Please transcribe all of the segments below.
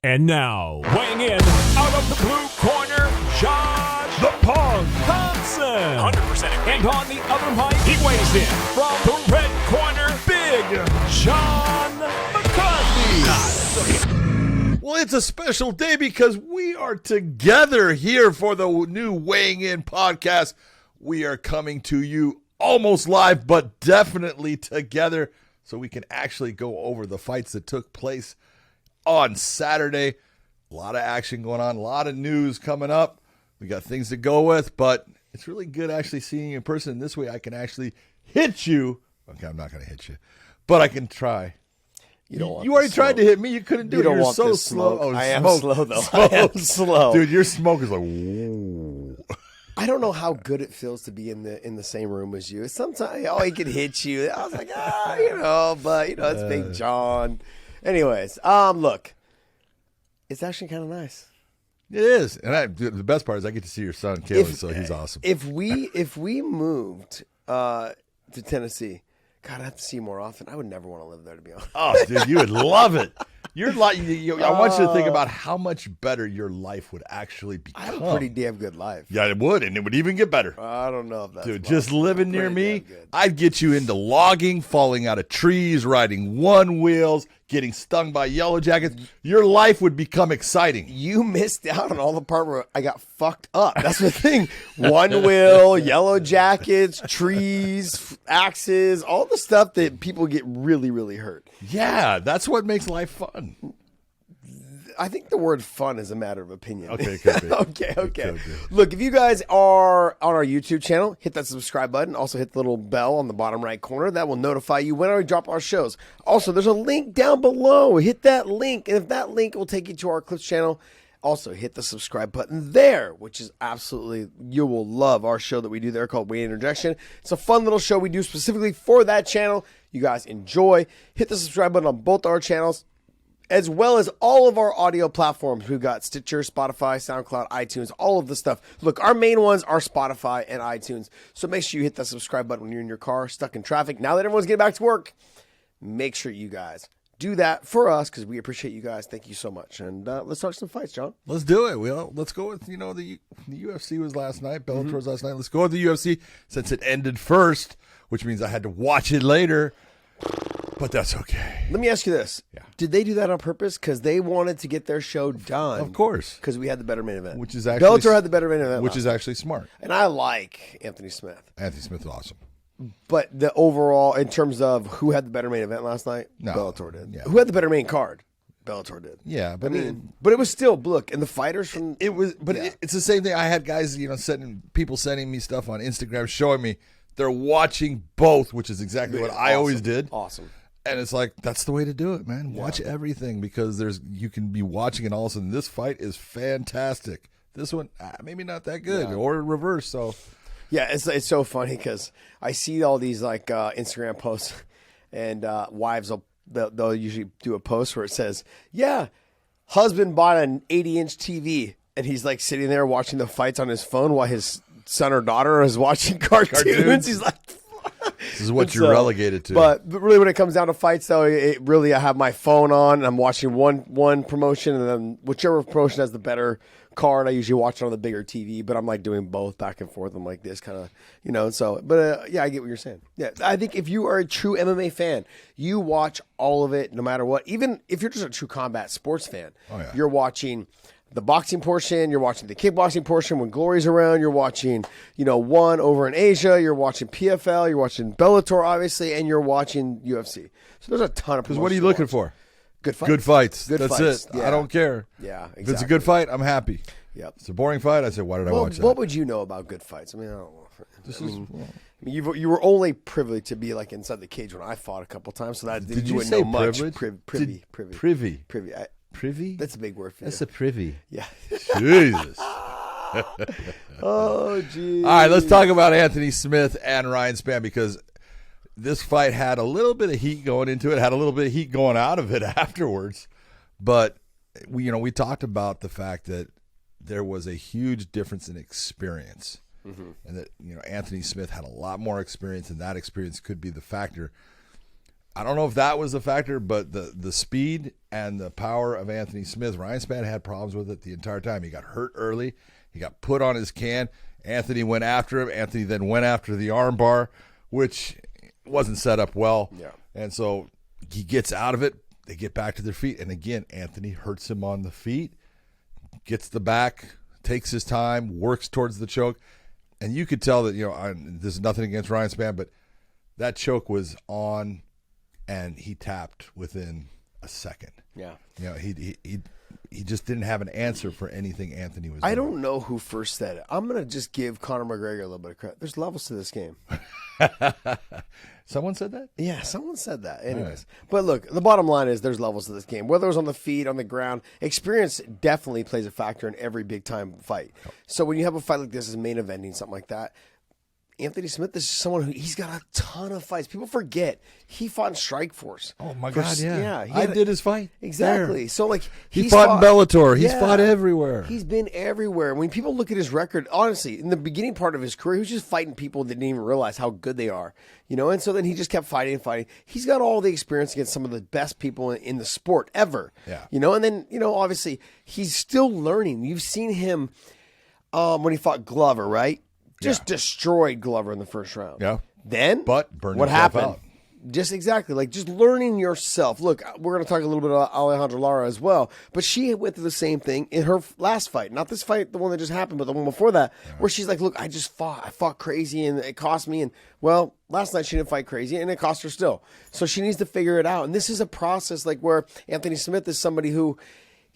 And now, weighing in out of the blue corner, Josh the Punk Thompson. 100% agree. And on the other mic, he weighs in from the red corner, Big John McCarthy. Well, it's a special day because we are together here for the new Weighing In podcast. We are coming to you almost live, but definitely together so we can actually go over the fights that took place on Saturday. A lot of action going on, a lot of news coming up. We got things to go with, but it's really good actually seeing you in person. This way I can actually hit you. Okay, I'm not going to hit you, but I can try. You already tried to hit me. You couldn't do it. You're so slow. Oh, I am slow, though. I am slow. Dude, your smoke is like, whoa. I don't know how good it feels to be in the same room as you. Sometimes, he can hit you. I was like, but, it's Big John. Anyways, look, it's actually kind of nice. It is, and the best part is I get to see your son, Caleb, so he's awesome. If we moved to Tennessee, God, I'd have to see you more often. I would never want to live there, to be honest. Oh, dude, you would love it. I want you to think about how much better your life would actually become. I have a pretty damn good life. Yeah, it would, and it would even get better. I don't know if that's dude. Just living near me, I'd get you into logging, falling out of trees, riding one wheels, getting stung by yellow jackets. Your life would become exciting. You missed out on all the part where I got fucked up. That's the thing. One wheel, yellow jackets, trees, axes, all the stuff that people get really, really hurt. Yeah, that's what makes life fun. I think the word fun is a matter of opinion. Okay, it could be. Okay. Look, if you guys are on our YouTube channel, hit that subscribe button. Also hit the little bell on the bottom right corner. That will notify you when I drop our shows. Also, there's a link down below. Hit that link, and if that link will take you to our Clips channel, also hit the subscribe button there, which is absolutely, you will love our show that we do there called Weight Interjection. It's a fun little show we do specifically for that channel. You guys enjoy. Hit the subscribe button on both our channels, as well as all of our audio platforms. We've got Stitcher, Spotify, SoundCloud, iTunes, all of the stuff. Look, our main ones are Spotify and iTunes. So make sure you hit that subscribe button when you're in your car, stuck in traffic. Now that everyone's getting back to work, make sure you guys do that for us because we appreciate you guys. Thank you so much. And let's talk some fights, John. Let's do it. Let's go with, the UFC was last night. Bellator was last night. Let's go with the UFC since it ended first, which means I had to watch it later. But that's okay. Let me ask you this. Yeah. Did they do that on purpose? Because they wanted to get their show done. Of course. Because we had the better main event. Which is actually Bellator had the better main event. Which is actually smart. And I like Anthony Smith. Anthony Smith is awesome. But the overall, in terms of who had the better main event last night, Bellator did. Yeah. Who had the better main card? Bellator did. Yeah, but but it was still, look, and the fighters from it's the same thing. I had guys, sending me stuff on Instagram showing me they're watching both, which is exactly what I always did. Awesome. And it's like, that's the way to do it, man. Watch everything because you can be watching and all of a sudden this fight is fantastic. This one, maybe not that good or reverse. So, yeah, it's so funny because I see all these Instagram posts and wives they'll usually do a post where it says, husband bought an 80-inch TV and he's like sitting there watching the fights on his phone while his son or daughter is watching cartoons. He's like, this is what you're relegated to. But really, when it comes down to fights, though, I have my phone on, and I'm watching one promotion, and then whichever promotion has the better card, I usually watch it on the bigger TV. But I'm like doing both back and forth. I'm like this kind of, So, but I get what you're saying. Yeah, I think if you are a true MMA fan, you watch all of it, no matter what. Even if you're just a true combat sports fan, you're watching the boxing portion, you're watching the kickboxing portion when Glory's around, you're watching, one over in Asia, you're watching PFL, you're watching Bellator, obviously, and you're watching UFC. So there's a ton of promotions. What are you looking for? Good fights. Good fights. Good That's fights. it. Yeah. I don't care. Yeah, exactly. If it's a good fight, I'm happy. Yep. It's a boring fight, I say, why did I watch that? What would you know about good fights? I mean, I don't know. You were only privy to be like inside the cage when I fought a couple times, so that did you wouldn't know say much. Privy. Privy. Privy? That's a big word for you. That's a privy. Yeah. Jesus. Oh, geez. All right, let's talk about Anthony Smith and Ryan Spann because this fight had a little bit of heat going into it, had a little bit of heat going out of it afterwards. But we talked about the fact that there was a huge difference in experience, and that Anthony Smith had a lot more experience, and that experience could be the factor. I don't know if that was the factor, but the speed and the power of Anthony Smith, Ryan Spann had problems with it the entire time. He got hurt early. He got put on his can. Anthony went after him. Anthony then went after the armbar, which wasn't set up well. Yeah. And so he gets out of it. They get back to their feet. And again, Anthony hurts him on the feet, gets the back, takes his time, works towards the choke. And you could tell that, this is nothing against Ryan Spann, but that choke was on, and he tapped within a second. Yeah. He just didn't have an answer for anything Anthony was doing. I don't know who first said it. I'm going to just give Conor McGregor a little bit of credit. There's levels to this game. Someone said that? Yeah, someone said that. Anyways. But look, the bottom line is there's levels to this game. Whether it was on the feet, on the ground, experience definitely plays a factor in every big-time fight. So when you have a fight like this, as main eventing, something like that, Anthony Smith is someone who he's got a ton of fights. People forget he fought in Strikeforce. Oh my God! Yeah, I did his fight exactly. there. So like he fought in Bellator. He's fought everywhere. He's been everywhere. When people look at his record, honestly, in the beginning part of his career, he was just fighting people that didn't even realize how good they are. And so then he just kept fighting and fighting. He's got all the experience against some of the best people in the sport ever. Yeah. And then obviously he's still learning. You've seen him when he fought Glover, right? Just destroyed Glover in the first round. Yeah. Then but burned what himself happened? Out. Just exactly. Like just learning yourself. Look, we're going to talk a little bit about Alejandra Lara as well, but she went through the same thing in her last fight. Not this fight, the one that just happened, but the one before that, where she's like, look, I fought crazy and it cost me. And well, last night she didn't fight crazy and it cost her still. So she needs to figure it out. And this is a process like where Anthony Smith is somebody who,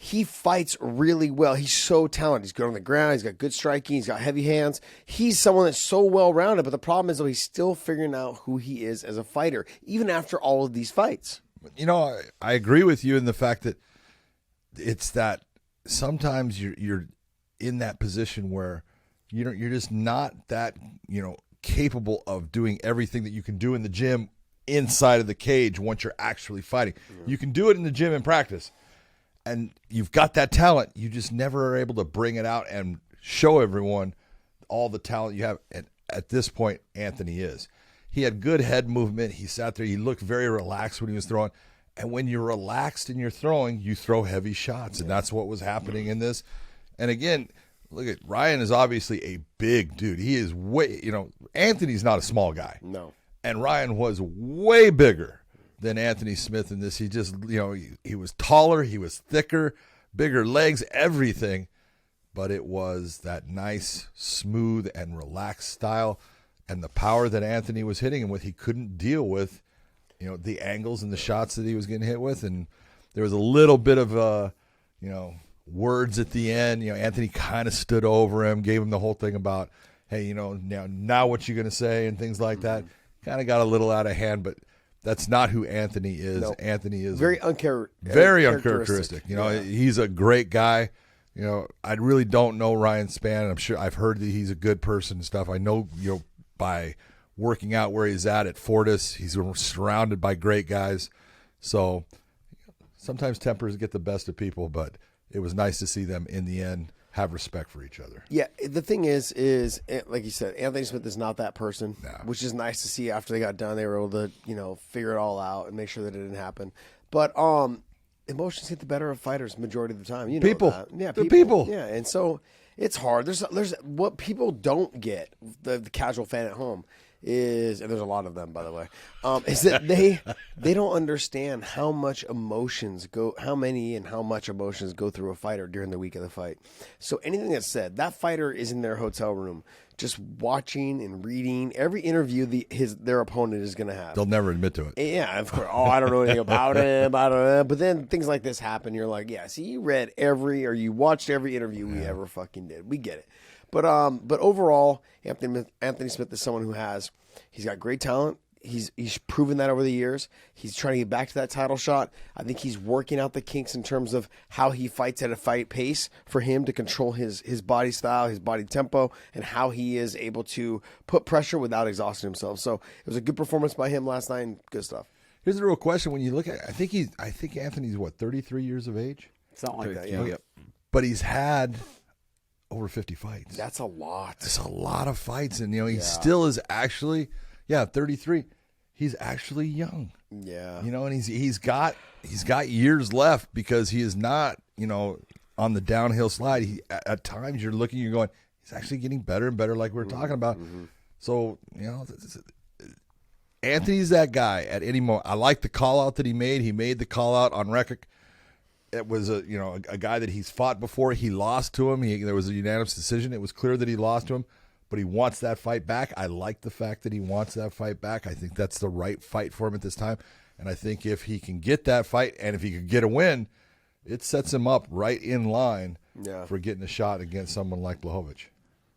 he fights really well. He's so talented. He's good on the ground. He's got good striking. He's got heavy hands. He's someone that's so well-rounded. But the problem is, though, he's still figuring out who he is as a fighter, even after all of these fights. I agree with you in the fact that it's that sometimes you're in that position where you're just not that capable of doing everything that you can do in the gym inside of the cage once you're actually fighting. Yeah. You can do it in the gym in practice. And you've got that talent. You just never are able to bring it out and show everyone all the talent you have. And at this point, Anthony is. He had good head movement. He sat there. He looked very relaxed when he was throwing. And when you're relaxed and you're throwing, you throw heavy shots. And that's what was happening in this. And again, look at Ryan is obviously a big dude. He is way, Anthony's not a small guy. No. And Ryan was way bigger than Anthony Smith in this. He just, he was taller, he was thicker, bigger legs, everything. But it was that nice, smooth, and relaxed style and the power that Anthony was hitting him with. He couldn't deal with, the angles and the shots that he was getting hit with. And there was a little bit of, words at the end. Anthony kind of stood over him, gave him the whole thing about, hey, now what you going to say and things like that. Kind of got a little out of hand, but that's not who Anthony is. No. Anthony is very uncharacteristic. He's a great guy. I really don't know Ryan Spann. I'm sure I've heard that he's a good person and stuff. I know, by working out where he's at Fortis, he's surrounded by great guys. So sometimes tempers get the best of people, but it was nice to see them in the end have respect for each other. Yeah, the thing is like you said, Anthony Smith is not that person, which is nice to see. After they got done, they were able to, figure it all out and make sure that it didn't happen. But emotions get the better of fighters majority of the time. People. That. Yeah, people. Yeah, and so it's hard. There's what people don't get, the casual fan at home, is, and there's a lot of them, by the way, is that they don't understand how much emotions go through a fighter during the week of the fight. So anything that's said, that fighter is in their hotel room just watching and reading every interview their opponent is going to have. They'll never admit to it. Yeah, of course. Oh, I don't know anything about him. I don't know. But then things like this happen. You're like, yeah, see, you watched every interview we ever fucking did. We get it. But overall, Anthony Smith is someone he's got great talent. He's proven that over the years. He's trying to get back to that title shot. I think he's working out the kinks in terms of how he fights at a fight pace for him to control his body style, his body tempo, and how he is able to put pressure without exhausting himself. So it was a good performance by him last night and good stuff. Here's the real question. When you look at it, I think Anthony's 33 years of age? Something like that, yeah. But he's had over 50 fights. That's a lot. It's a lot of fights. And, he still is actually, 33. he's actually young. Yeah. You know, and he's got years left because he is not, you know, on the downhill slide. At times you're going, he's actually getting better and better, like we were talking about. So, you know, Anthony's that guy at any moment. I like the call out that he made. He made the call out on record. It was a guy that he's fought before. He lost to him. There was a unanimous decision. It was clear that he lost to him, but he wants that fight back. I like the fact that he wants that fight back. I think that's the right fight for him at this time. And I think if he can get that fight and if he could get a win, it sets him up right in line for getting a shot against someone like Blachowicz.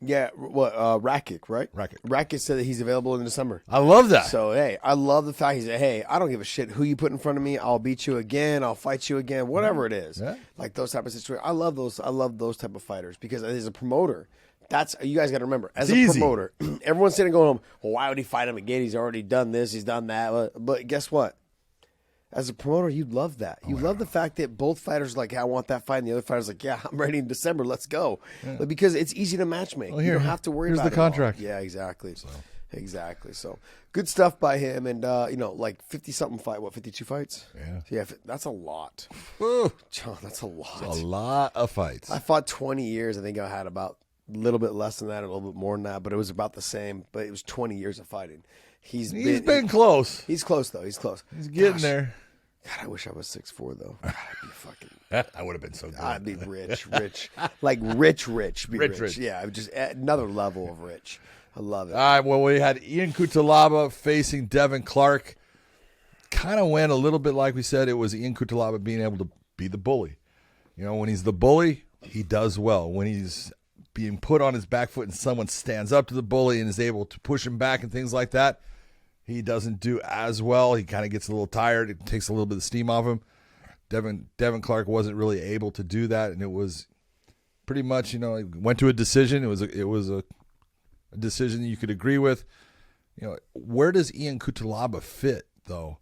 Yeah, Rakic, right? Rakic said that he's available in December. I love that. So, hey, I love the fact he said, hey, I don't give a shit who you put in front of me. I'll beat you again. I'll fight you again, whatever it is. Yeah. Like those type of situations. I love those type of fighters because as a promoter, you guys got to remember, as a promoter, everyone's sitting going, well, why would he fight him again? He's already done this. He's done that. But guess what? As a promoter, you love that. You love the fact that both fighters are like, yeah, I want that fight, and the other fighter's like, yeah, I'm ready in December. Let's go. Yeah. But because it's easy to matchmake. Well, you don't have to worry about it. Here's the contract. Yeah, exactly. Exactly. So good stuff by him, and like 50-something fight. What, 52 fights? Yeah, that's a lot. Woo. John, that's a lot. It's a lot of fights. I fought 20 years. I think I had about a little bit less than that, a little bit more than that, but it was about the same. But it was 20 years of fighting. He's been close. He's close though. He's close. He's getting there. God, I wish I was 6'4", though. God, I'd be fucking. I would have been so good. I'd be rich, like rich. Rich. Yeah, just another level of rich. I love it. All right, well, we had Ian Cutelaba facing Devin Clark. Kind of went a little bit like we said. It was Ian Cutelaba being able to be the bully. You know, when he's the bully, he does well. When he's being put on his back foot and someone stands up to the bully and is able to push him back and things like that, he doesn't do as well. He kind of gets a little tired. It takes a little bit of steam off him. Devin Clark wasn't really able to do that, and it was pretty much, you know, it went to a decision. It was a decision that you could agree with. You know, where does Ian Cutelaba fit though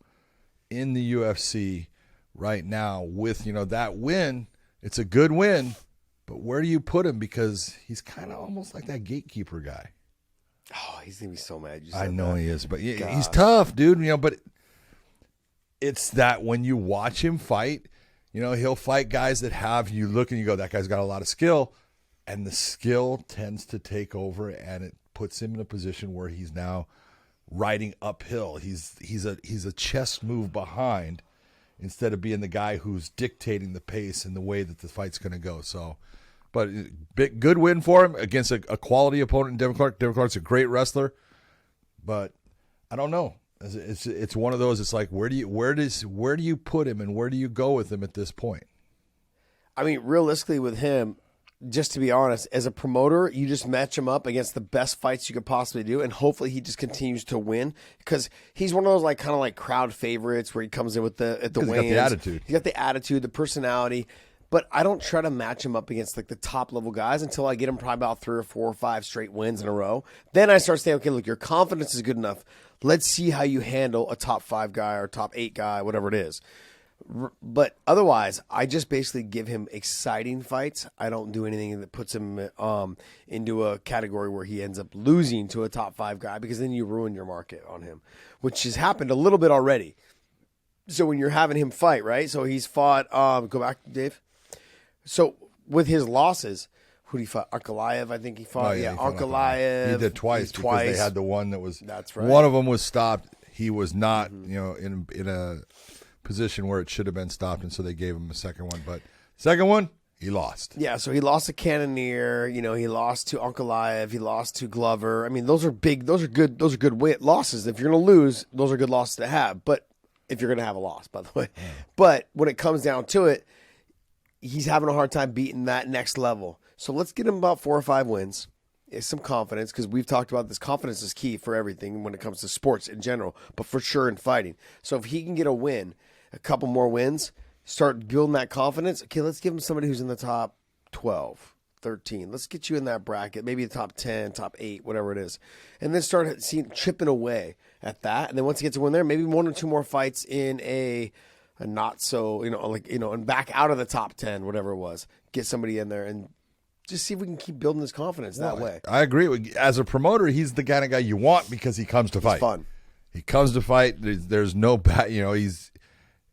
in the UFC right now with, you know, that win? It's a good win, but where do you put him? Because he's kind of almost like that gatekeeper guy. Oh, he's gonna be so mad. I know he is, but he's tough, dude. You know, but it's that when you watch him fight, you know, he'll fight guys that have you look and you go, that guy's got a lot of skill, and the skill tends to take over, and it puts him in a position where he's now riding uphill. He's a chess move behind instead of being the guy who's dictating the pace and the way that the fight's going to go. So. But good win for him against a quality opponent in Devin Clark. Devin Clark's a great wrestler, but I don't know. It's one of those. It's like where do you put him and where do you go with him at this point? I mean, realistically, with him, just to be honest, as a promoter, you just match him up against the best fights you could possibly do, and hopefully he just continues to win because he's one of those kind of like crowd favorites where he comes in with the weigh-ins. He's got the attitude. He's got the attitude, the personality. But I don't try to match him up against like the top level guys until I get him probably about 3 or 4 or 5 straight wins in a row. Then I start saying, okay, look, your confidence is good enough. Let's see how you handle a top 5 guy or top 8 guy, whatever it is. But otherwise, I just basically give him exciting fights. I don't do anything that puts him into a category where he ends up losing to a top 5 guy because then you ruin your market on him, which has happened a little bit already. So when you're having him fight, right? So he's fought, go back, Dave. So with his losses, who did he fight? Ankalaev, I think he fought. Yeah, Ankalaev. He did twice because they had the one that was. That's right. One of them was stopped. He was not, you know, in a position where it should have been stopped, and so they gave him a second one. But second one, he lost. Yeah, so he lost to Cannonier. You know, he lost to Ankalaev. He lost to Glover. I mean, those are big. Those are good losses. If you're going to lose, those are good losses to have. But if you're going to have a loss, by the way. Yeah. But when it comes down to it, he's having a hard time beating that next level. So let's get him about 4 or 5 wins. Some confidence, because we've talked about this. Confidence is key for everything when it comes to sports in general, but for sure in fighting. So if he can get a win, a couple more wins, start building that confidence. Okay, let's give him somebody who's in the top 12, 13. Let's get you in that bracket, maybe the top 10, top 8, whatever it is. And then start chipping away at that. And then once he gets a win there, maybe 1 or 2 more fights in a not so, and back out of the top 10, whatever it was. Get somebody in there and just see if we can keep building his confidence that way. I agree. As a promoter, he's the kind of guy you want because he comes to fight. He's fun. He comes to fight. There's no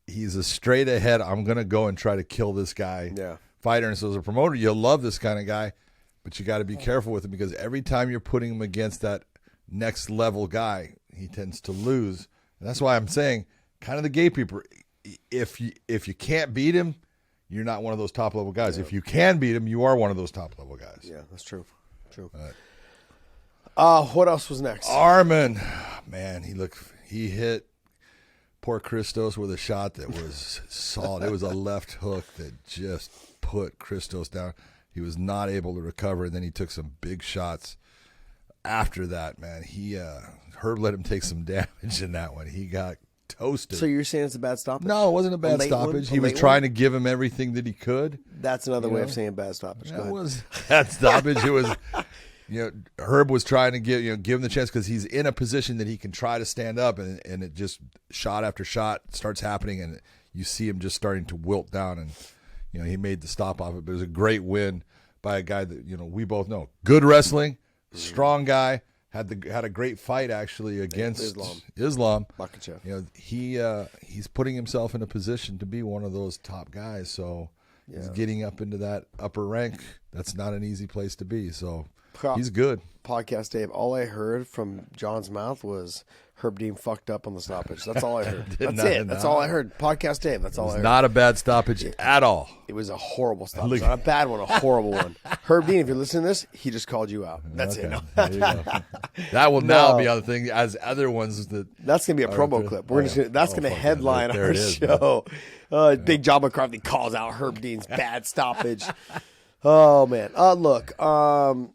he's a straight ahead. I'm gonna go and try to kill this guy. Yeah. Fighter. And so as a promoter, you'll love this kind of guy, but you got to be careful with him because every time you're putting him against that next level guy, he tends to lose. And that's why I'm saying, kind of the gatekeeper. If you can't beat him, you're not one of those top level guys. Yeah. If you can beat him, you are one of those top level guys. Yeah, that's true. True. What else was next? Arman, man, he hit poor Christos with a shot that was solid. It was a left hook that just put Christos down. He was not able to recover, and then he took some big shots after that, man. Herb let him take some damage in that one. He got toasted. So you're saying it's a bad stoppage? No, it wasn't a bad stoppage. He was trying to give him everything that he could. That's another way of saying bad stoppage. That was bad stoppage. It was, Herb was trying to give him the chance because he's in a position that he can try to stand up, and it just shot after shot starts happening, and you see him just starting to wilt down, and he made the stop off it. But it was a great win by a guy that we both know, good wrestling, strong guy. Had a great fight actually against Islam. Makhachev. He's putting himself in a position to be one of those top guys. So he's getting up into that upper rank. That's not an easy place to be. So he's good. Podcast Dave, all I heard from John's mouth was Herb Dean fucked up on the stoppage. That's all I heard. That's it. That's all I heard. Podcast Dave, that's all I heard. Not a bad stoppage at all. It was a horrible stoppage. Not a bad one, a horrible one. Herb Dean, if you're listening to this, he just called you out. That's it. No. There you go. That will now be on the thing as other ones that's going to be a promo clip. That's going to headline our show. Big John McCarthy calls out Herb Dean's bad stoppage. Oh, man. Look, how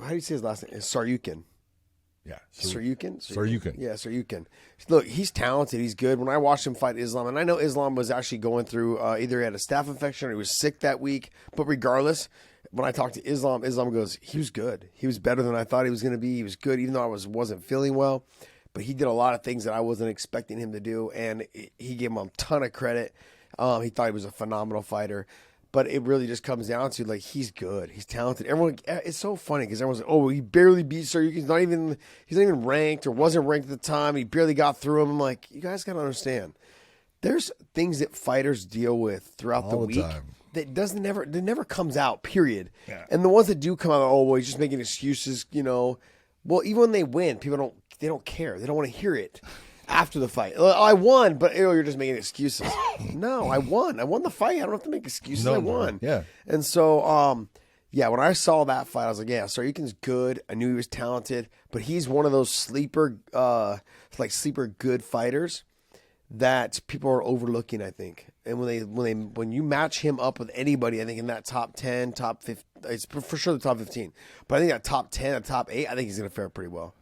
do you say his last name? It's Saryukin. Yeah. Saryukin. Yeah, Saryukin. Look, he's talented. He's good. When I watched him fight Islam, and I know Islam was actually going through either he had a staph infection or he was sick that week, but regardless, when I talked to Islam goes, he was good. He was better than I thought he was going to be. He was good, even though I wasn't feeling well. But he did a lot of things that I wasn't expecting him to do, and he gave him a ton of credit. He thought he was a phenomenal fighter. But it really just comes down to, he's good. He's talented. Everyone, it's so funny because everyone's like, oh, he barely beat Saryukin. He's not even ranked or wasn't ranked at the time. He barely got through him. I'm like, you guys got to understand. There's things that fighters deal with throughout the week that never comes out, period. Yeah. And the ones that do come out, oh, well, he's just making excuses, Well, even when they win, people don't care. They don't want to hear it. After the fight, I won, but you're just making excuses. No, I won. I won the fight. I don't have to make excuses. I won. Yeah. And so, when I saw that fight, I was like, yeah, Saryukin's good. I knew he was talented, but he's one of those sleeper good fighters that people are overlooking, I think. And when you match him up with anybody, I think in that top 10, top 15, it's for sure the top 15. But I think that top 10, that top 8, I think he's going to fare pretty well.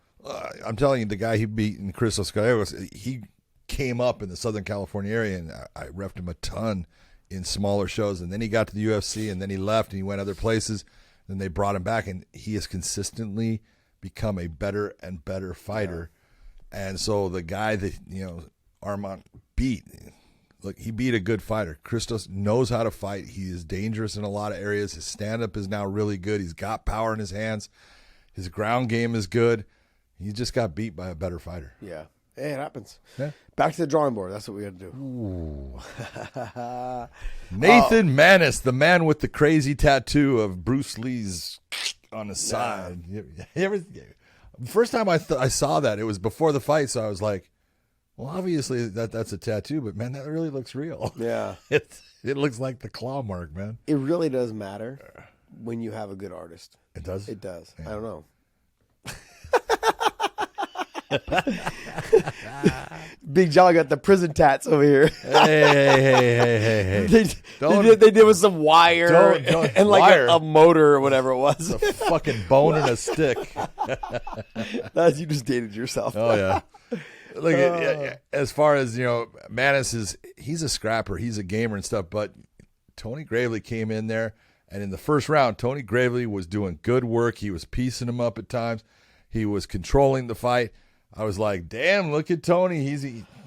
I'm telling you, the guy he beat in Christos Gallegos, he came up in the Southern California area, and I reffed him a ton in smaller shows. And then he got to the UFC, and then he left, and he went other places. Then they brought him back, and he has consistently become a better and better fighter. Yeah. And so the guy that Arman beat, look, he beat a good fighter. Christos knows how to fight. He is dangerous in a lot of areas. His stand-up is now really good. He's got power in his hands. His ground game is good. He just got beat by a better fighter. Yeah. Hey, it happens. Yeah. Back to the drawing board. That's what we got to do. Nathan Manis, the man with the crazy tattoo of Bruce Lee's on the side. First time I saw that, it was before the fight, so I was like, well, obviously that's a tattoo, but, man, that really looks real. Yeah. It looks like the claw mark, man. It really does matter when you have a good artist. It does? It does. Yeah. I don't know. Big John got the prison tats over here. Hey. They did with some wire and like a motor or whatever it was. It's a fucking bone and a stick. You just dated yourself. Oh, yeah. Look, as far as, Manis he's a scrapper. He's a gamer and stuff, but Tony Gravely came in there, and in the first round, Tony Gravely was doing good work. He was piecing him up at times. He was controlling the fight. I was like, damn, look at Tony.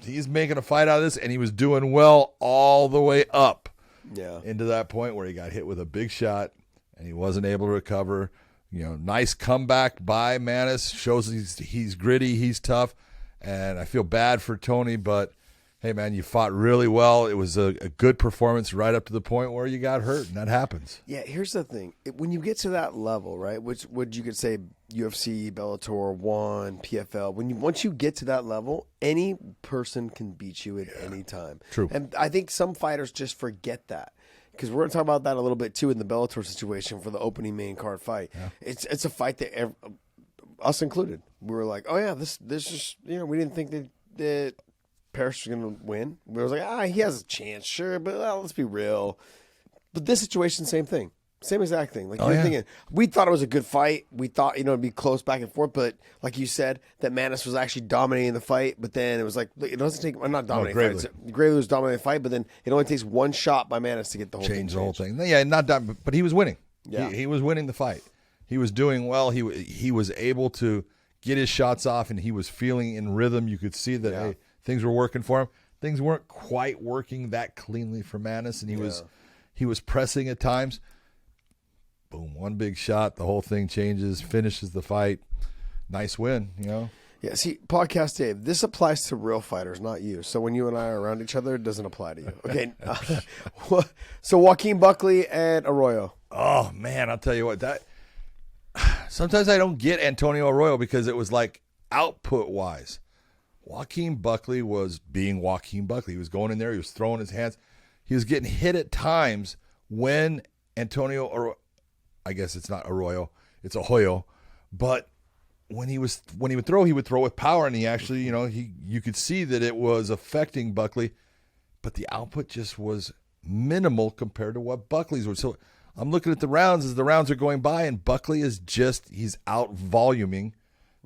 He's making a fight out of this, and he was doing well all the way up into that point where he got hit with a big shot, and he wasn't able to recover. Nice comeback by Manis. Shows he's gritty, he's tough. And I feel bad for Tony, but hey, man, you fought really well. It was a good performance right up to the point where you got hurt, and that happens. Yeah, here's the thing. When you get to that level, right, which you could say UFC, Bellator, ONE, PFL, once you get to that level, any person can beat you at any time. True. And I think some fighters just forget that. Because we're going to talk about that a little bit, too, in the Bellator situation for the opening main card fight. Yeah. It's a fight that, us included, we were like, oh, yeah, this is, we didn't think that Parrish was going to win. We was like, he has a chance, sure, but let's be real. But this situation, same thing. Same exact thing. Like, you're thinking, we thought it was a good fight. We thought, it'd be close back and forth. But like you said, that Manis was actually dominating the fight. But then it was like, it doesn't take, not dominating the fight. Gravely was dominating the fight, but then it only takes one shot by Manis to get the whole thing. Change the whole thing. Yeah, but he was winning. Yeah. He was winning the fight. He was doing well. He was able to get his shots off, and he was feeling in rhythm. You could see that, hey, things were working for him. Things weren't quite working that cleanly for Manis, and he was pressing at times. Boom, one big shot, the whole thing changes, finishes the fight. Nice win, Yeah, see, Podcast Dave, this applies to real fighters, not you. So when you and I are around each other, it doesn't apply to you. Okay, so Joaquin Buckley and Arroyo. Oh, man, I'll tell you what, sometimes I don't get Antonio Arroyo because it was like output-wise. Joaquin Buckley was being Joaquin Buckley. He was going in there, he was throwing his hands. He was getting hit at times when Antonio Arroyo, I guess it's not Arroyo, it's Arroyo, but when he would throw with power, and he actually, you could see that it was affecting Buckley, but the output just was minimal compared to what Buckley's was. So I'm looking at the rounds as the rounds are going by, and Buckley is he's out voluming,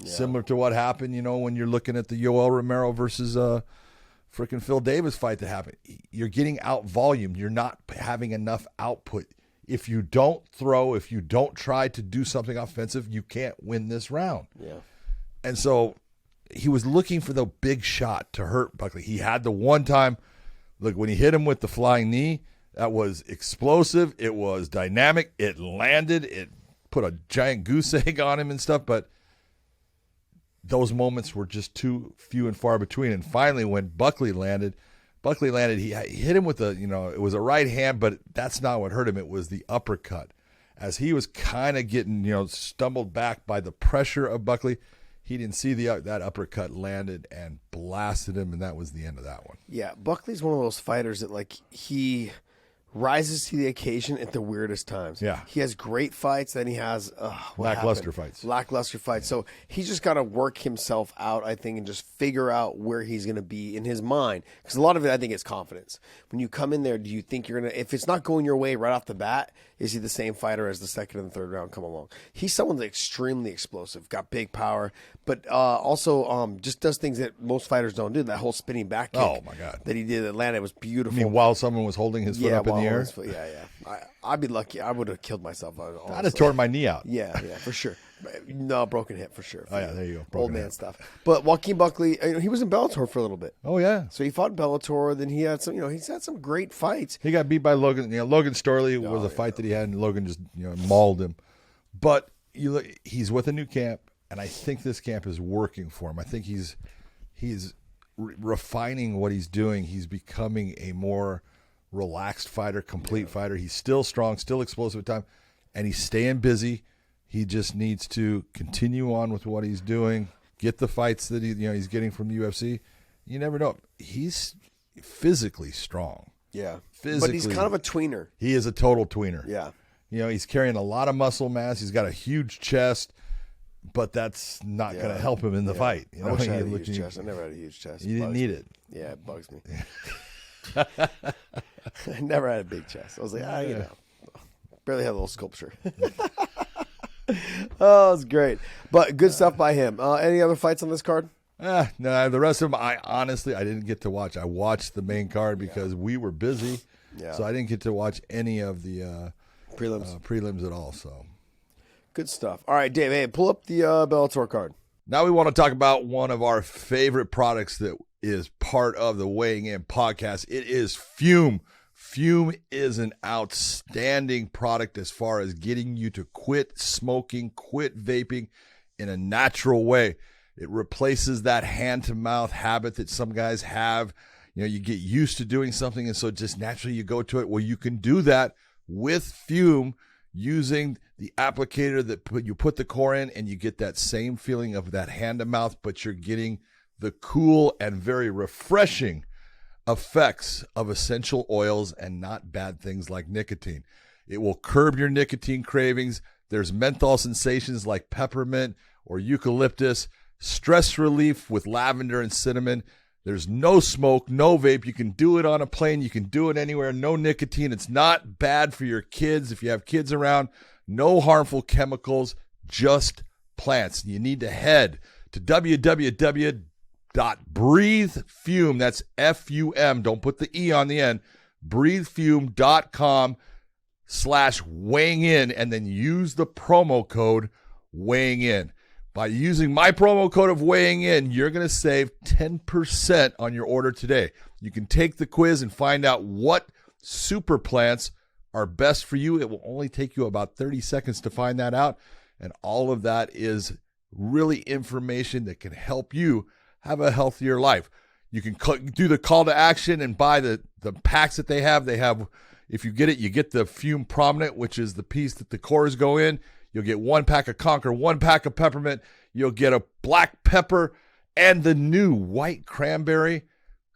similar to what happened, when you're looking at the Yoel Romero versus freaking Phil Davis fight that happened. You're getting out volume. You're not having enough output. If you don't throw, if you don't try to do something offensive, you can't win this round. Yeah. And so he was looking for the big shot to hurt Buckley. He had the one time, look, when he hit him with the flying knee, that was explosive. It was dynamic. It landed. It put a giant goose egg on him and stuff, but those moments were just too few and far between. And finally, when Buckley landed, he hit him with it was a right hand, but that's not what hurt him. It was the uppercut. As he was kind of getting, stumbled back by the pressure of Buckley, he didn't see that uppercut landed and blasted him, and that was the end of that one. Yeah, Buckley's one of those fighters that, he rises to the occasion at the weirdest times. Yeah. He has great fights, then he has lackluster fights. Yeah. So he's just got to work himself out, I think, and just figure out where he's going to be in his mind. Because a lot of it, I think, is confidence. When you come in there, do you think you're going to, if it's not going your way right off the bat, is he the same fighter as the second and the third round come along? He's someone that's extremely explosive, got big power, but also just does things that most fighters don't do. That whole spinning back kick my God. that he did at Atlanta was beautiful. I mean, while someone was holding his foot up in the air? I'd be lucky. I would have killed myself. I'd have torn my knee out. Yeah, for sure. No, broken hip for sure. Oh, yeah, there you go. Old man stuff. But Joaquin Buckley, he was in Bellator for a little bit. Oh, yeah. So he fought in Bellator. Then he had some, he's had some great fights. He got beat by Logan. Logan Storley was a fight that he had, and Logan just mauled him. But he's with a new camp, and I think this camp is working for him. I think he's refining what he's doing. He's becoming a more relaxed fighter, complete fighter. He's still strong, still explosive at time, and he's staying busy. He just needs to continue on with what he's doing, get the fights that he's getting from the UFC. You never know. He's physically strong. Yeah. Physically. But he's kind of a tweener. He is a total tweener. Yeah. He's carrying a lot of muscle mass. He's got a huge chest, but that's not going to help him in the fight. I wish I had a huge chest. I never had a huge chest. You didn't need it. Yeah, it bugs me. I never had a big chest. I was like, barely had a little sculpture. Oh, it's great. But good stuff by him. Any other fights on this card? No, the rest of them, I didn't get to watch. I watched the main card because we were busy, so I didn't get to watch any of the prelims at all. So good stuff. All right, Dave, hey, pull up the Bellator card. Now we want to talk about one of our favorite products that is part of the Weighing In podcast. It is Fume. Fume is an outstanding product as far as getting you to quit smoking, quit vaping in a natural way. It replaces that hand-to-mouth habit that some guys have. You get used to doing something, and so just naturally you go to it. Well, you can do that with Fume using the applicator that you put the core in, and you get that same feeling of that hand-to-mouth, but you're getting the cool and very refreshing effects of essential oils and not bad things like nicotine. It will curb your nicotine cravings. There's menthol sensations like peppermint or eucalyptus, stress relief with lavender and cinnamon. There's no smoke, no vape. You can do it on a plane. You can do it anywhere. No nicotine. It's not bad for your kids if you have kids around. No harmful chemicals, just plants. You need to head to www.breathefume. That's F-U-M. Don't put the E on the end. breathefume.com/weighing in, and then use the promo code weighing in. By using my promo code of weighing in, you're going to save 10% on your order today. You can take the quiz and find out what super plants are best for you. It will only take you about 30 seconds to find that out. And all of that is really information that can help you have a healthier life. You can do the call to action and buy the packs that they have. They have, if you get it, you get the Fume Prominent, which is the piece that the cores go in. You'll get 1 pack of Conquer, 1 pack of Peppermint. You'll get a black pepper and the new white cranberry.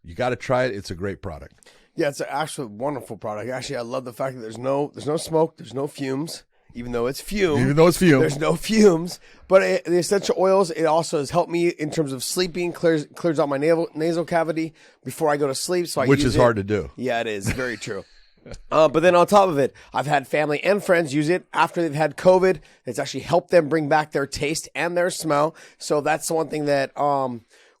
You got to try it. It's a great product. Yeah, it's an actually wonderful product. Actually, I love the fact that there's no smoke, there's no fumes. Even though it's fume, there's no fumes. But the essential oils, it also has helped me in terms of sleeping. Clears out my nasal cavity before I go to sleep. So which is hard to do. Yeah, it is very true. But then on top of it, I've had family and friends use it after they've had COVID. It's actually helped them bring back their taste and their smell. So that's the one thing that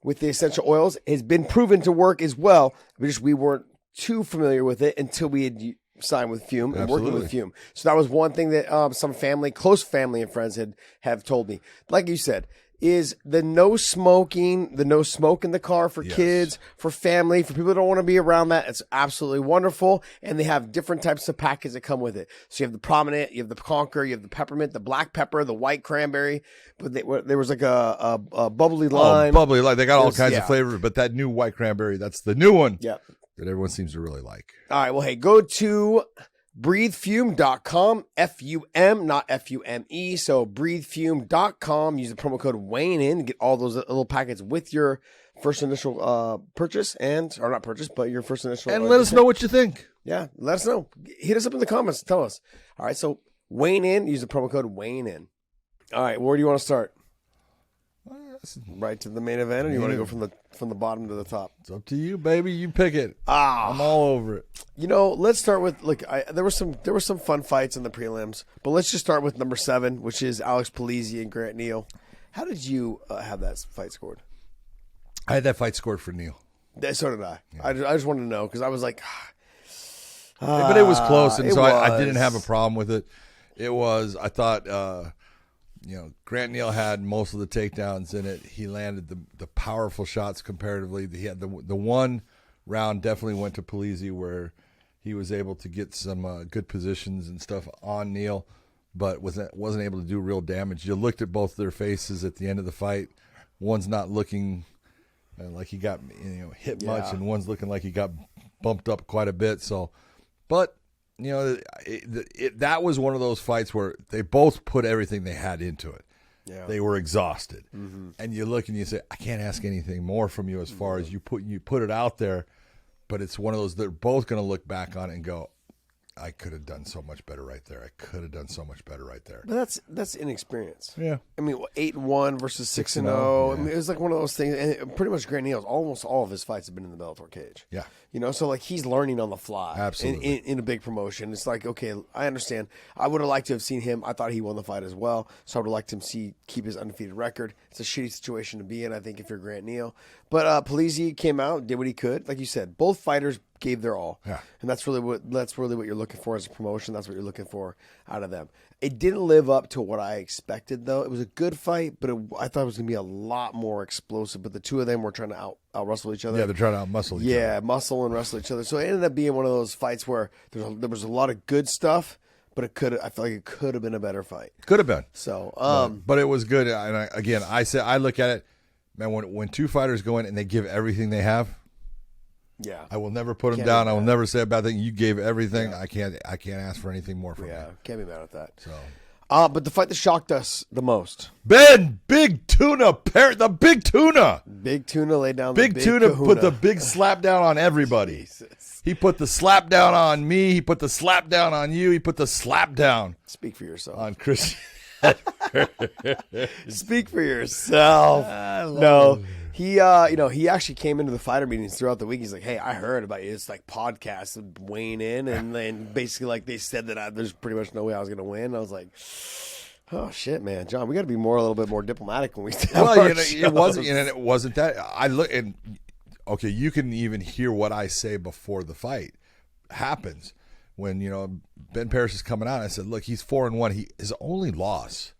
with the essential oils has been proven to work as well. We weren't too familiar with it until we had signed with Fume and working with Fume. So that was one thing that some close family and friends have told me. Like you said, is the no smoke in the car for kids, for family, for people that don't want to be around that. It's absolutely wonderful. And they have different types of packets that come with it. So you have the Prominent, you have the Conquer, you have the Peppermint, the black pepper, the white cranberry. But there was like a bubbly lime. Bubbly lime. They got all kinds of flavors, but that new white cranberry, that's the new one. Yeah. That everyone seems to really like. All right. Well, hey, go to breathefume.com, F-U-M, not F-U-M-E. So breathefume.com. Use the promo code weighing in. Get all those little packets with your first initial purchase or not purchase, but your first initial. And let us know what you think. Yeah, let us know. Hit us up in the comments. Tell us. All right. So weighing in. Use the promo code weighing in. All right. Where do you want to start? Right to the main event, or you want to go from the bottom to the top? It's up to you, baby. You pick it. I'm all over it. Let's start with there were some fun fights in the prelims, but let's just start with number 7, which is Alex Polizzi and Grant Neal. How did you have that fight scored? I had that fight scored for Neal. So did I. Yeah. I just wanted to know because I was like, but it was close, and so I didn't have a problem with it. It was. I thought. Grant Neal had most of the takedowns in it. He landed the powerful shots comparatively. He had the one round definitely went to Polizzi where he was able to get some good positions and stuff on Neal, but wasn't able to do real damage. You looked at both their faces at the end of the fight. One's not looking like he got hit much, and one's looking like he got bumped up quite a bit. So, but. That was one of those fights where they both put everything they had into it. Yeah. They were exhausted. Mm-hmm. And you look and you say, I can't ask anything more from you as far as you put it out there. But it's one of those, they're both going to look back on it and go, I could have done so much better right there. But that's inexperience. Yeah. I mean, 8-1 versus 6-0. Yeah. I mean, it was like one of those things. And pretty much Grant Neal's almost all of his fights have been in the Bellator cage. Yeah. So like he's learning on the fly. Absolutely. In a big promotion. It's like, okay, I understand. I would have liked to have seen him. I thought he won the fight as well. So I would have liked him keep his undefeated record. It's a shitty situation to be in, I think, if you're Grant Neal. But Polizzi came out, did what he could. Like you said, both fighters gave their all. Yeah. And that's really what you're looking for as a promotion. That's what you're looking for out of them. It didn't live up to what I expected, though. It was a good fight, but I thought it was going to be a lot more explosive. But the two of them were trying to out-wrestle each other. Yeah, they're trying to out-muscle each other. Yeah, muscle and wrestle each other. So it ended up being one of those fights where there was a lot of good stuff, but I feel like it could have been a better fight. Could have been. So, but it was good. And I look at it. man, when two fighters go in and they give everything they have, Yeah. I will never put them Can't down. be I will mad. never say a bad thing. You gave everything. I can't ask for anything more from you. Can't be mad at that. So, But the fight that shocked us the most. Ben, Big Tuna, the Big Tuna. Big Tuna laid down Big the big Tuna kahuna. put the big slap down on everybody. Jesus. He put the slap down on me. He put the slap down on you. He put the slap down Speak for yourself. on Chris. Speak for yourself. No. He he actually came into the fighter meetings throughout the week. He's like, "Hey, I heard about you. It's like podcasts weighing in," and then basically like they said that there's pretty much no way I was going to win. I was like, "Oh shit, man, John, we got to be a little bit more diplomatic when we tell Well, our it wasn't. shows." It wasn't that. I look and okay, you can even hear what I say before the fight happens. When Ben Parrish is coming out, I said, "Look, he's 4-1. His only loss."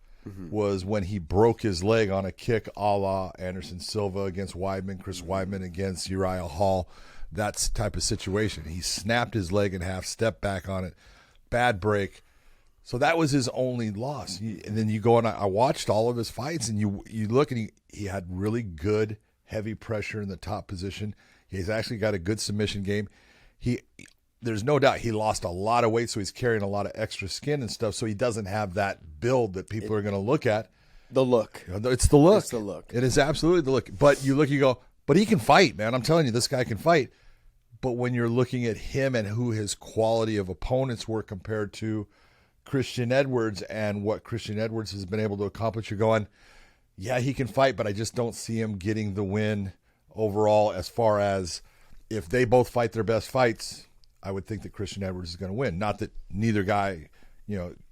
Was when he broke his leg on a kick a la Anderson Silva against Weidman, Chris Weidman against Uriah Hall, that type of situation. He snapped his leg in half, stepped back on it, bad break. So that was his only loss. And then you go and I watched all of his fights, and you look and he had really good heavy pressure in the top position. He's actually got a good submission game. There's no doubt he lost a lot of weight, so he's carrying a lot of extra skin and stuff, so he doesn't have that build that people are going to look at. The look. It's the look. It's the look. It is absolutely the look. But you look, you go, but he can fight, man. I'm telling you, this guy can fight. But when you're looking at him and who his quality of opponents were compared to Christian Edwards and what Christian Edwards has been able to accomplish, you're going, yeah, he can fight, but I just don't see him getting the win overall as far as if they both fight their best fights. I would think that Christian Edwards is going to win. Not that neither guy,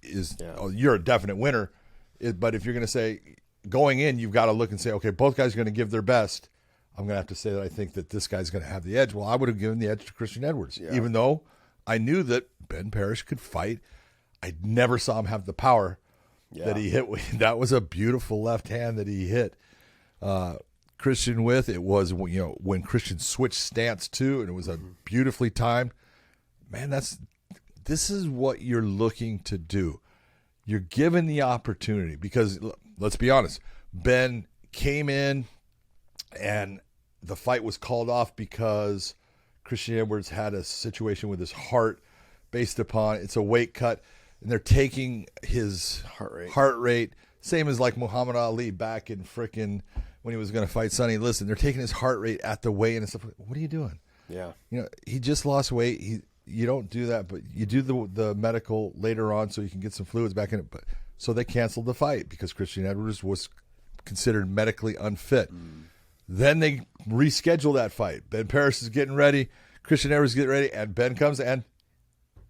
is. Yeah. Oh, you're a definite winner. But if you're going to say going in, you've got to look and say, okay, both guys are going to give their best. I'm going to have to say that I think that this guy's going to have the edge. Well, I would have given the edge to Christian Edwards, even though I knew that Ben Parrish could fight. I never saw him have the power that he hit. That was a beautiful left hand that he hit Christian with. It was when Christian switched stance too, and it was a beautifully timed. Man, this is what you're looking to do. You're given the opportunity because, let's be honest, Ben came in and the fight was called off because Christian Edwards had a situation with his heart based upon it's a weight cut, and they're taking his heart rate, same as like Muhammad Ali back in frickin' when he was going to fight Sonny. Listen, they're taking his heart rate at the weigh-in and stuff. What are you doing? Yeah. He just lost weight. You don't do that, but you do the medical later on so you can get some fluids back in it. But so they canceled the fight because Christian Edwards was considered medically unfit. Then they reschedule that fight. Ben Parrish is getting ready. Christian Edwards is getting ready, and Ben comes and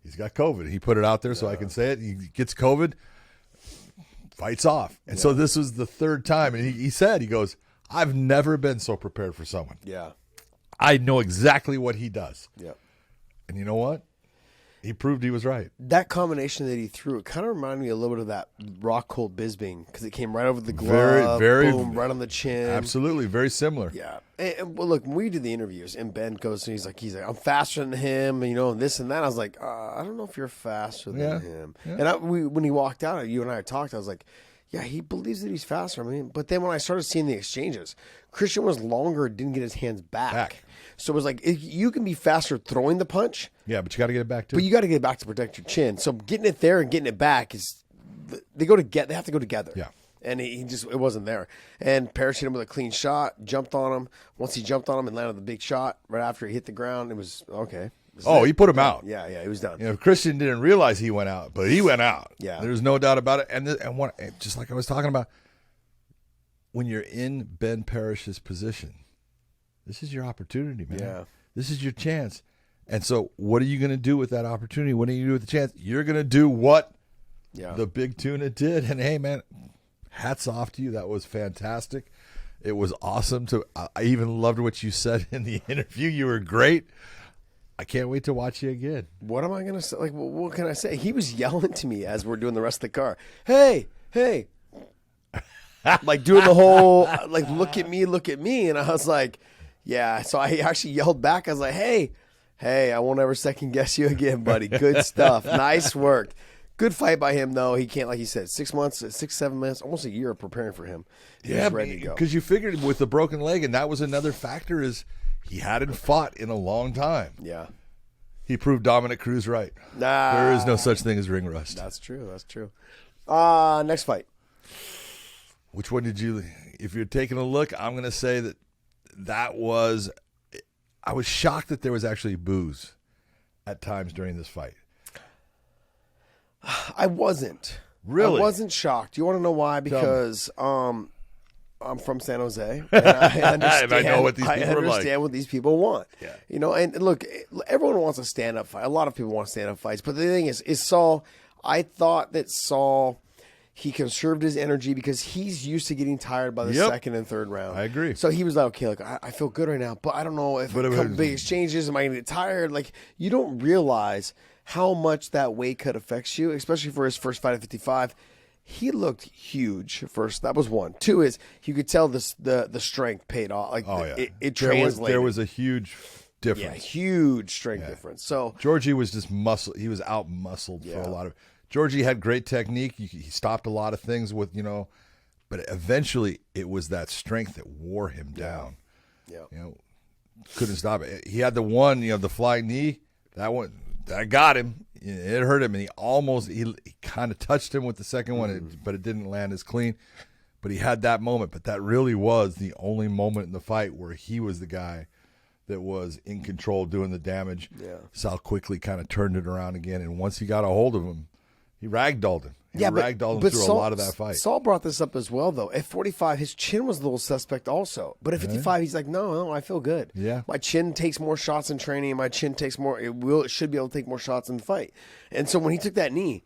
he's got COVID. He put it out there so I can say it. He gets COVID, fights off. And so this was the third time. And he said, he goes, I've never been so prepared for someone. Yeah. I know exactly what he does. Yeah. And you know what? He proved he was right. That combination that he threw, it kind of reminded me a little bit of that Rock Cold Bisbing because it came right over the glove, boom, right on the chin. Absolutely, very similar. Yeah. And well, look, when we did the interviews, and Ben goes, and he's like, I'm faster than him, and this and that. I was like, I don't know if you're faster than him. Yeah. And when he walked out, you and I talked, I was like, yeah, he believes that he's faster. But then when I started seeing the exchanges, Christian was longer, didn't get his hands back. So it was like, you can be faster throwing the punch. Yeah, but you got to get it back too. But you got to get it back to protect your chin. So getting it there and getting it back they have to go together. Yeah. And it wasn't there. And Parrish hit him with a clean shot, jumped on him. Once he jumped on him and landed the big shot, right after he hit the ground, it was okay. He put him out. Yeah, he was done. Christian didn't realize he went out, but he went out. Yeah. There's no doubt about it. And just like I was talking about, when you're in Ben Parrish's position, this is your opportunity, man. Yeah. This is your chance. And so what are you going to do with that opportunity? What are you going to do with the chance? You're going to do what the Big Tuna did. And, hey, man, hats off to you. That was fantastic. It was awesome. I even loved what you said in the interview. You were great. I can't wait to watch you again. What am I going to say? Like, what can I say? He was yelling to me as we're doing the rest of the car. Hey. Like doing the whole, like, look at me. And I was like, yeah. So I actually yelled back. I was like, hey, I won't ever second guess you again, buddy. Good stuff. Nice work. Good fight by him, though. He can't, like you said, 6 months, 6-7 months, almost a year of preparing for him. He's ready to go. Because you figured with the broken leg, and that was another factor, is he hadn't fought in a long time. Yeah. He proved Dominic Cruz right. There is no such thing as ring rust. That's true. Next fight. Which one did you, if you're taking a look, I'm going to say that was, I was shocked that there was actually booze at times during this fight. I wasn't. Really? I wasn't shocked. You want to know why? Because I'm from San Jose, and I understand, and I know what these people are like. what these people want. Yeah. You know, and look, everyone wants a stand-up fight. A lot of people want stand-up fights. But the thing is Saul, I thought that Saul, he conserved his energy because he's used to getting tired by the second and third round. I agree. So he was like, okay, look, I feel good right now, but I don't know if a couple big exchanges, am I going to get tired? Like, you don't realize how much that weight cut affects you, especially for his first fight at 55. He looked huge first. That was one. Two is you could tell the strength paid off. Like it translated. There was a huge difference. Yeah, huge strength difference. So Georgie was just muscle. He was out muscled for a lot of. Georgie had great technique. He stopped a lot of things with but eventually it was that strength that wore him down. Yeah, couldn't stop it. He had the one, the flying knee. That one that got him. It hurt him, and he kind of touched him with the second one, but it didn't land as clean. But he had that moment. But that really was the only moment in the fight where he was the guy that was in control, doing the damage. Yeah. Sal quickly kind of turned it around again, and once he got a hold of him, he ragdolled him. Ragdolled him through a lot of that fight. Saul brought this up as well, though. At 45, his chin was a little suspect also. But at 55, he's like, no, I feel good. Yeah. My chin takes more shots in training, and my chin takes more. It should be able to take more shots in the fight. And so when he took that knee,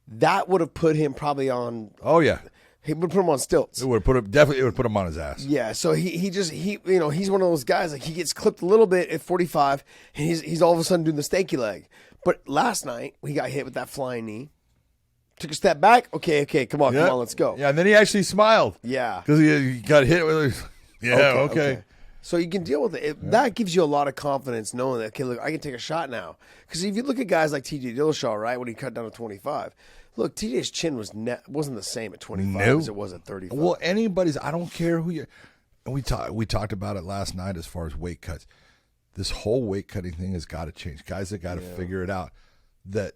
that would have put him probably on. Oh yeah. He would put him on stilts. It would put him on his ass. Yeah, so he's one of those guys, like, he gets clipped a little bit at 45, and he's all of a sudden doing the stanky leg. But last night he got hit with that flying knee. Took a step back. Okay, come on, let's go. Yeah, and then he actually smiled. Yeah, because he got hit with. Okay. So you can deal with it. That gives you a lot of confidence knowing that, okay, look, I can take a shot now. Because if you look at guys like T.J. Dillashaw, right, when he cut down to 25, look, T.J.'s chin wasn't the same at 25 as it was at 35. Well, I don't care who you. And we talked about it last night as far as weight cuts. This whole weight cutting thing has got to change. Guys have got to figure it out. That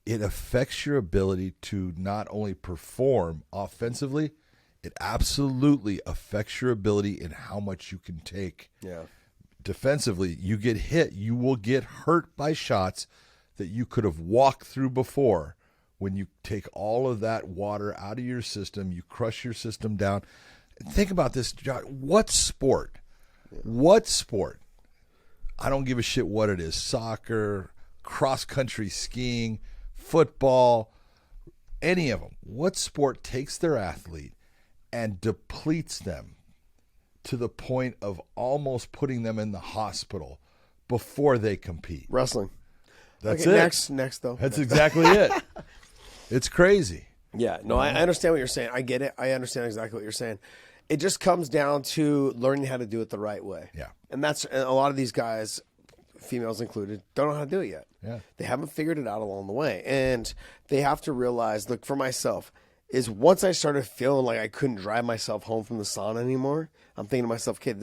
it affects your ability to not only perform offensively, it absolutely affects your ability in how much you can take. Yeah. Defensively, you get hit, you will get hurt by shots that you could have walked through before. When you take all of that water out of your system, you crush your system down. Think about this, John. What sport? I don't give a shit what it is. Soccer, cross-country skiing, football, any of them. What sport takes their athlete and depletes them to the point of almost putting them in the hospital before they compete? Wrestling. That's it. Next, though. That's exactly it. It's crazy. Yeah, no, I understand what you're saying. I get it. I understand exactly what you're saying. It just comes down to learning how to do it the right way. Yeah. And that's a lot of these guys, females included, don't know how to do it yet. Yeah. They haven't figured it out along the way. And they have to realize, look, for myself, is once I started feeling like I couldn't drive myself home from the sauna anymore, I'm thinking to myself, okay,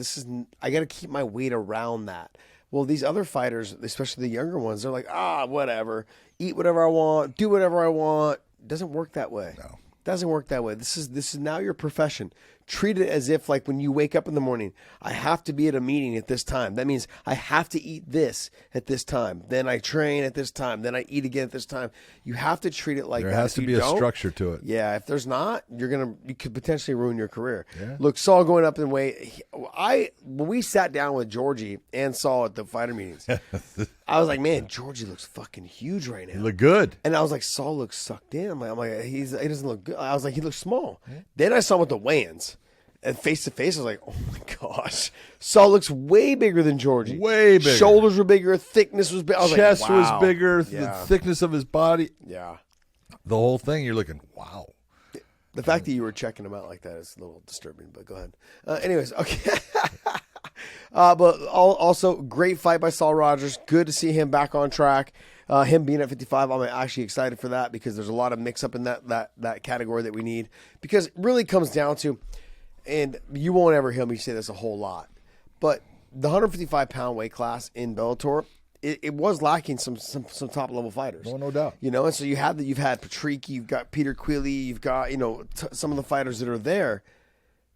I got to keep my weight around that. Well, these other fighters, especially the younger ones, they're like, whatever, eat whatever I want, do whatever I want. It doesn't work that way. No. Doesn't work that way. This is now your profession. Treat it as if, like, when you wake up in the morning, I have to be at a meeting at this time. That means I have to eat this at this time. Then I train at this time. Then I eat again at this time. You have to treat it like that. There has to be a structure to it. Yeah, if there's not, you could potentially ruin your career. Yeah. Look, Saul going up in weight. When we sat down with Georgie and Saul at the fighter meetings, I was like, man, Georgie looks fucking huge right now. He looked good. And I was like, Saul looks sucked in. I'm like, he doesn't look good. I was like, he looks small. Yeah. Then I saw him at the weigh-ins. And face to face, I was like, oh my gosh. Saul looks way bigger than Georgie. Way bigger. Shoulders were bigger. Thickness was bigger. Chest like, wow. was bigger. Yeah. The thickness of his body. Yeah. The whole thing, you're looking, wow. The fact that you were checking him out like that is a little disturbing, but go ahead. Anyways, okay. But also, great fight by Saul Rogers. Good to see him back on track. Him being at 55, I'm actually excited for that because there's a lot of mix-up in that category that we need. Because it really comes down to, and you won't ever hear me say this a whole lot, but the 155-pound weight class in Bellator, it was lacking some top-level fighters. No doubt. You know, and so you've had Patrick, you've got Peter Quilley, you've got, some of the fighters that are there.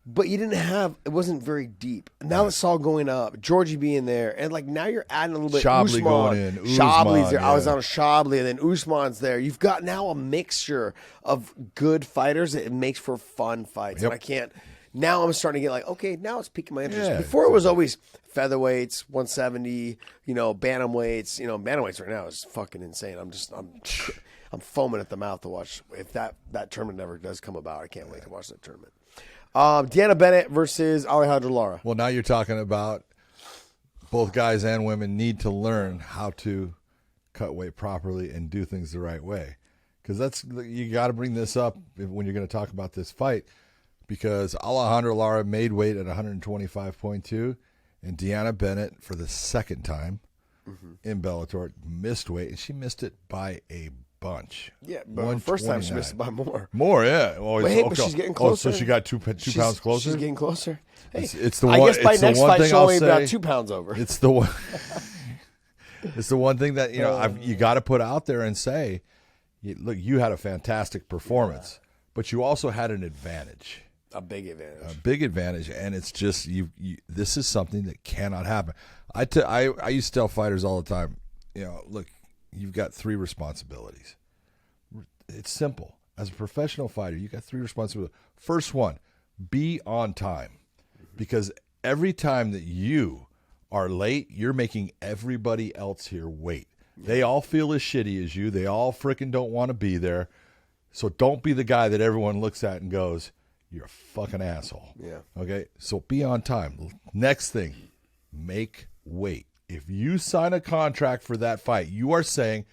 But you didn't have, it wasn't very deep. Now it's all going up. Georgie being there. And now you're adding a little bit. Shabley Usman. going in. Shabley's there. Yeah. I was on a Shabley, and then Usman's there. You've got now a mixture of good fighters that it makes for fun fights. Yep. And now I'm starting to get okay, now it's piquing my interest. Yeah. Before it was always featherweights, 170, bantamweights. Bantamweights right now is fucking insane. I'm foaming at the mouth to watch. If that tournament never does come about, I can't wait to watch that tournament. Deanna Bennett versus Alejandro Lara. Well, now you're talking about both guys and women need to learn how to cut weight properly and do things the right way. Because you got to bring this up when you're going to talk about this fight, because Alejandro Lara made weight at 125.2, and Deanna Bennett, for the second time in Bellator, missed weight, and she missed it by a bunch. Yeah, but first time she missed it by more. More, yeah. Oh, but she's getting closer. Oh, so she got two pounds closer? She's getting closer. Hey, it's the I one, guess by next fight she'll only be say, about 2 pounds over. It's the one. It's the one thing that you got to put out there and say, look, you had a fantastic performance, but you also had an advantage. A big advantage. A big advantage, and it's just you. This is something that cannot happen. I used to tell fighters all the time, look, you've got 3 responsibilities. It's simple. As a professional fighter, you got 3 responsibilities. First one, be on time, because every time that you are late, you're making everybody else here wait. They all feel as shitty as you. They all freaking don't want to be there. So don't be the guy that everyone looks at and goes, you're a fucking asshole. Yeah. Okay? So be on time. Next thing, make weight. If you sign a contract for that fight, you are saying,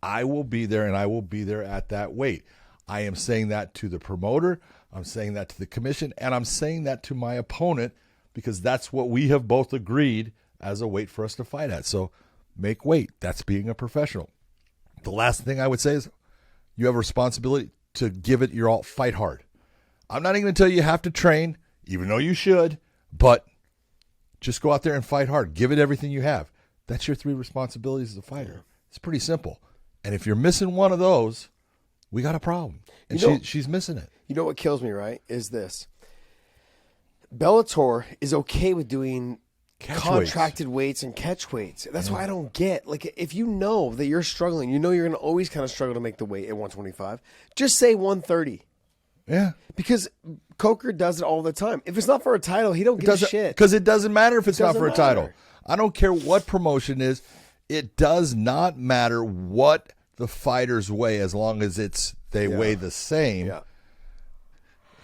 I will be there and I will be there at that weight. I am saying that to the promoter. I'm saying that to the commission. And I'm saying that to my opponent, because that's what we have both agreed as a weight for us to fight at. So make weight. That's being a professional. The last thing I would say is you have a responsibility to give it your all. Fight hard. I'm not even going to tell you have to train, even though you should, but just go out there and fight hard. Give it everything you have. That's your 3 responsibilities as a fighter. It's pretty simple. And if you're missing one of those, we got a problem. And she's missing it. You know what kills me, right, is this. Bellator is okay with doing contracted weights and catch weights. That's why I don't get. If you know that you're struggling, you're going to always kind of struggle to make the weight at 125, just say 130. Yeah. Because Coker does it all the time. If it's not for a title, he don't give a shit. Because it doesn't matter if it's not for a Doesn't title. matter. I don't care what promotion is. It does not matter what the fighters weigh, as long as they weigh the same. Yeah.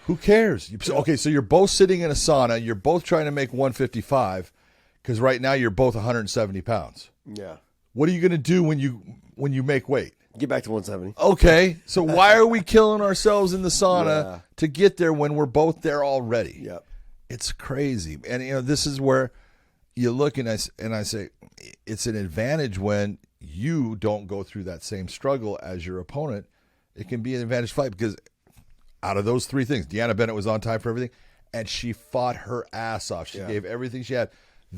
Who cares? Okay, so you're both sitting in a sauna. You're both trying to make 155, because right now you're both 170 pounds. Yeah. What are you going to do when you make weight? Get back to 170. Okay, so why are we killing ourselves in the sauna to get there when we're both there already? Yep. It's crazy. And, this is where you look and I say it's an advantage when you don't go through that same struggle as your opponent. It can be an advantage fight, because out of those 3 things, Deanna Bennett was on time for everything, and she fought her ass off. She gave everything she had.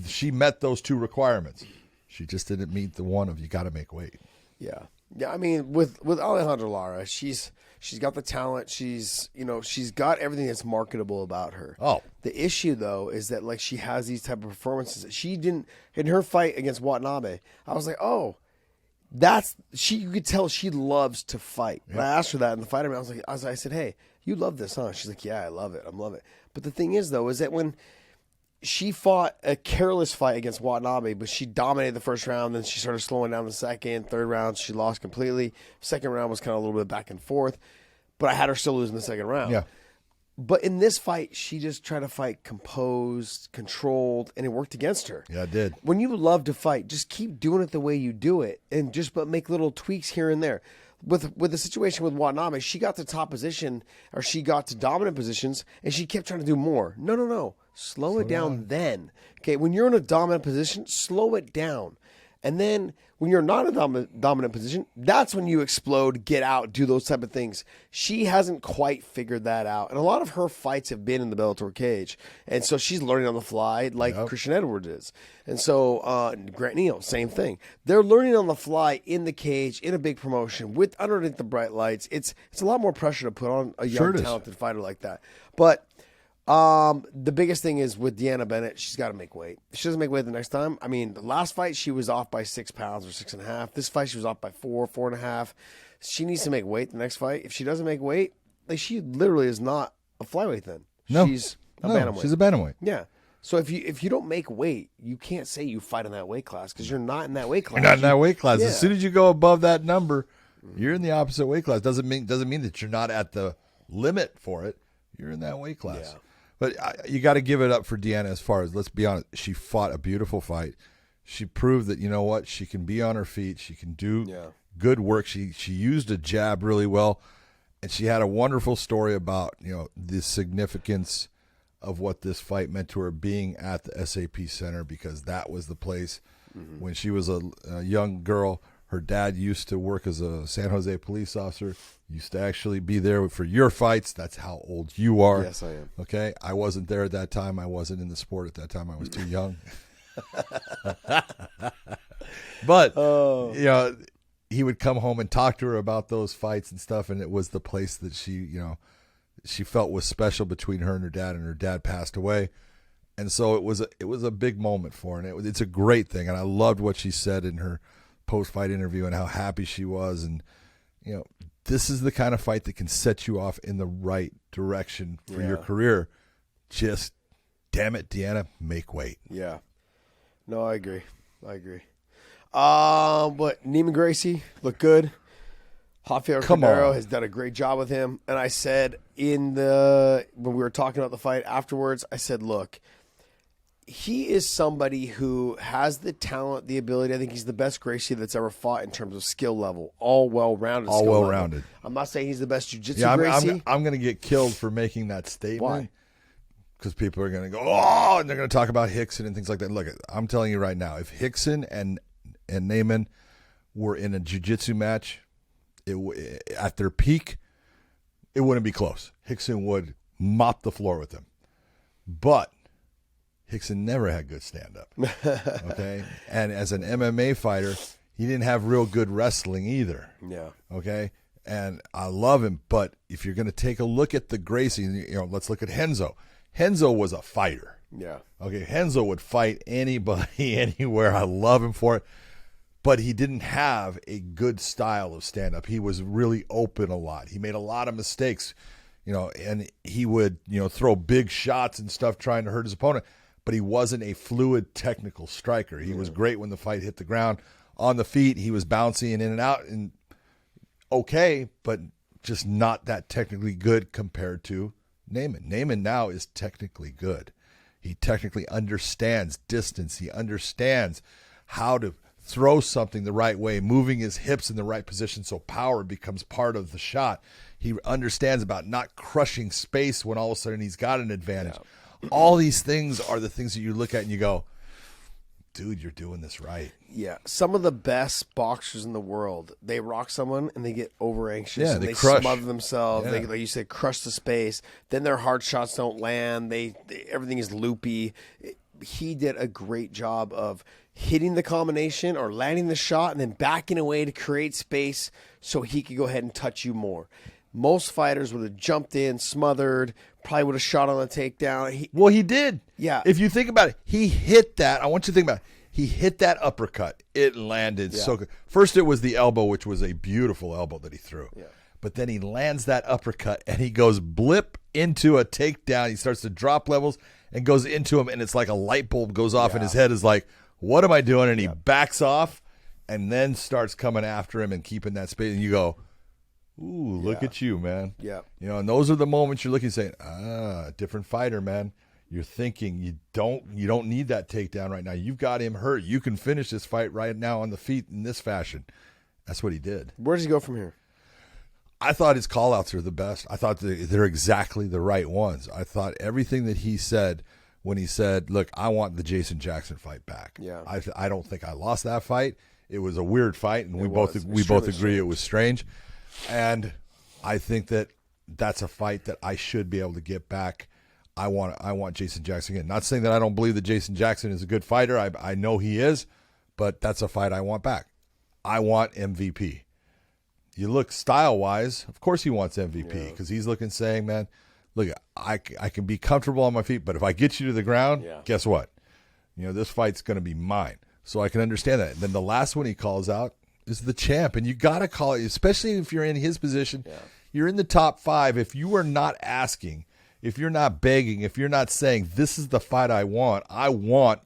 She met those 2 requirements. She just didn't meet the one of you got to make weight. Yeah. Yeah, I mean, with Alejandro Lara, she's got the talent. She's got everything that's marketable about her. Oh. The issue, though, is that, she has these type of performances. She didn't, in her fight against Watanabe, I was like, oh, you could tell she loves to fight. Yep. And I asked her that in the fight. I said, hey, you love this, huh? She's like, yeah, I love it. But the thing is, though, is that when she fought a careless fight against Watanabe, but she dominated the first round. Then she started slowing down the second, third round. She lost completely. Second round was kind of a little bit back and forth, but I had her still losing the second round. Yeah. But in this fight, she just tried to fight composed, controlled, and it worked against her. Yeah, it did. When you love to fight, just keep doing it the way you do it, and but make little tweaks here and there. With the situation with Watanabe, she got to top position, or she got to dominant positions, and she kept trying to do more. No. Slow it down then. Okay, when you're in a dominant position, slow it down. And then when you're not in a dominant position, that's when you explode, get out, do those type of things. She hasn't quite figured that out. And a lot of her fights have been in the Bellator cage. And so she's learning on the fly like Christian Edwards is. And so Grant Neal, same thing. They're learning on the fly in the cage, in a big promotion, with underneath the bright lights. It's a lot more pressure to put on a young, talented fighter like that. But the biggest thing is with Deanna Bennett, she's got to make weight. If she doesn't make weight the next time, I mean, the last fight she was off by 6 pounds or 6.5. This fight she was off by 4.5. She needs to make weight the next fight. If she doesn't make weight, like, she literally is not a flyweight then. No, she's a bantamweight. She's a bantamweight. Yeah. So if you don't make weight, you can't say you fight in that weight class because you're not in that weight class. You're not in that weight class. Yeah. As soon as you go above that number, you're in the opposite weight class. Doesn't mean that you're not at the limit for it. You're in that weight class. Yeah. But you got to give it up for Deanna as far as, let's be honest, she fought a beautiful fight. She proved that, you know what, she can be on her feet. She can do good work. She used a jab really well. And she had a wonderful story about, you know, the significance of what this fight meant to her being at the SAP Center, because that was the place when she was a young girl. Her dad used to work as a San Jose police officer, used to actually be there for your fights. That's how old you are. Yes, I am. Okay? I wasn't there at that time. I wasn't in the sport at that time. I was too young. But, you know, he would come home and talk to her about those fights and stuff, and it was the place that she, you know, she felt was special between her and her dad passed away. And so it was a big moment for her, and it's a great thing. And I loved what she said in her post-fight interview and how happy she was. And, you know, this is the kind of fight that can set you off in the right direction for your career. Just, damn it, Deanna, make weight. Yeah. No, I agree. But Neiman Gracie looked good. Javier Cordero has done a great job with him. And I said when we were talking about the fight afterwards, I said, look, he is somebody who has the talent, the ability. I think he's the best Gracie that's ever fought in terms of skill level. All well-rounded. I'm not saying he's the best jiu-jitsu Gracie. I'm going to get killed for making that statement. Why? Because people are going to go, oh, and they're going to talk about Hickson and things like that. Look, I'm telling you right now, if Hickson and Neiman were in a jiu-jitsu match, at their peak, it wouldn't be close. Hickson would mop the floor with them. But Hickson never had good stand-up. Okay? And as an MMA fighter, he didn't have real good wrestling either. Yeah. Okay? And I love him, but if you're going to take a look at the Gracie, you know, let's look at Renzo. Renzo was a fighter. Yeah. Okay, Renzo would fight anybody, anywhere. I love him for it. But he didn't have a good style of stand-up. He was really open a lot. He made a lot of mistakes, you know, and he would, you know, throw big shots and stuff trying to hurt his opponent. But he wasn't a fluid technical striker. He was great when the fight hit the ground. On the feet, he was bouncing in and out and okay, but just not that technically good compared to Neiman. Neiman now is technically good. He technically understands distance. He understands how to throw something the right way, moving his hips in the right position so power becomes part of the shot. He understands about not crushing space when all of a sudden he's got an advantage. Yeah. All these things are the things that you look at and you go, dude, you're doing this right. Yeah. Some of the best boxers in the world, they rock someone and they get over anxious and they crush. smother themselves. Yeah. They, like you said, crush the space. Then their hard shots don't land. Everything is loopy. He did a great job of hitting the combination or landing the shot and then backing away to create space so he could go ahead and touch you more. Most fighters would have jumped in, smothered, probably would have shot on a takedown. He did. Yeah. If you think about it, he hit that. I want you to think about it. He hit that uppercut. It landed so good. First, it was the elbow, which was a beautiful elbow that he threw. Yeah. But then he lands that uppercut, and he goes blip into a takedown. He starts to drop levels and goes into him, and it's like a light bulb goes off, and his head is like, what am I doing? And he backs off and then starts coming after him and keeping that space. And you go, ooh, look at you, man. Yeah. You know, and those are the moments you're looking saying, different fighter, man. You're thinking you don't need that takedown right now. You've got him hurt. You can finish this fight right now on the feet in this fashion. That's what he did. Where does he go from here? I thought his call-outs are the best. I thought they're exactly the right ones. I thought everything that he said when he said, "Look, I want the Jason Jackson fight back." Yeah. I don't think I lost that fight. It was a weird fight, and we both agree strange. it was strange. And I think that's a fight that I should be able to get back. I want Jason Jackson again. Not saying that I don't believe that Jason Jackson is a good fighter. I know he is, but that's a fight I want back. I want MVP. You look style-wise, of course he wants MVP because he's looking saying, man, look, I can be comfortable on my feet, but if I get you to the ground, guess what? This fight's going to be mine. So I can understand that. And then the last one he calls out is the champ, and you got to call it, especially if you're in his position. Yeah. You're in the top 5. If you are not asking, if you're not begging, if you're not saying, this is the fight I want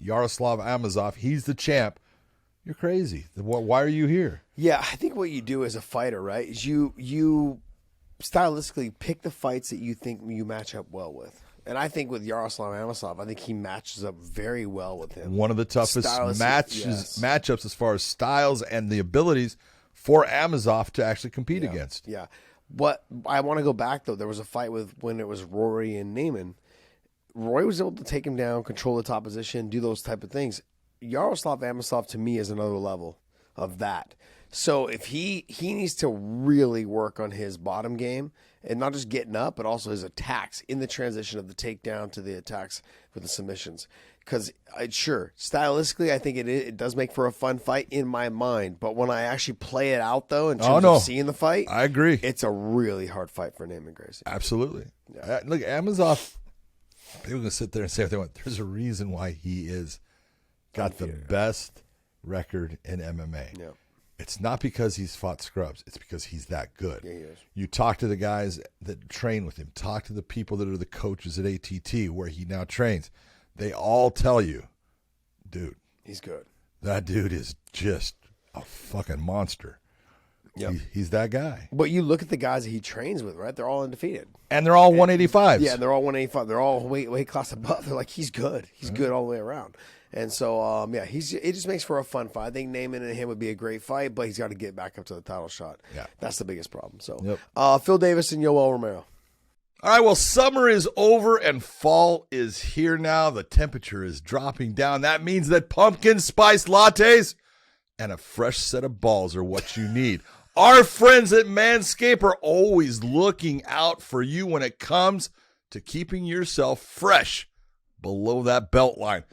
Yaroslav Amosov, he's the champ, you're crazy. Why are you here? Yeah, I think what you do as a fighter, right, is you stylistically pick the fights that you think you match up well with. And I think with Yaroslav Amosov, I think he matches up very well with him. One of the toughest matchups as far as styles and the abilities for Amosov to actually compete against. Yeah. But I want to go back, though. There was a fight when it was Rory and Neiman. Rory was able to take him down, control the top position, do those type of things. Yaroslav Amosov, to me, is another level of that. So if he needs to really work on his bottom game and not just getting up, but also his attacks in the transition of the takedown to the attacks with the submissions. Because sure, stylistically, I think it does make for a fun fight in my mind. But when I actually play it out, though, in terms of seeing the fight, I agree. It's a really hard fight for Neiman Gracie. Absolutely. Yeah. Look, Amosov, people can sit there and say what they want. There's a reason why he got the best record in MMA. Yeah. It's not because he's fought scrubs. It's because he's that good. Yeah, he is. You talk to the guys that train with him. Talk to the people that are the coaches at ATT where he now trains. They all tell you, dude, he's good. That dude is just a fucking monster. Yep. He's that guy. But you look at the guys that he trains with, right? They're all undefeated. And they're all 185s. Yeah, they're all 185. They're all weight class above. They're like, he's good. He's good all the way around. And so, it just makes for a fun fight. I think Neiman and him would be a great fight, but he's got to get back up to the title shot. Yeah. That's the biggest problem. So, Phil Davis and Yoel Romero. All right, well, summer is over and fall is here now. The temperature is dropping down. That means that pumpkin spice lattes and a fresh set of balls are what you need. Our friends at Manscaped are always looking out for you when it comes to keeping yourself fresh below that belt line.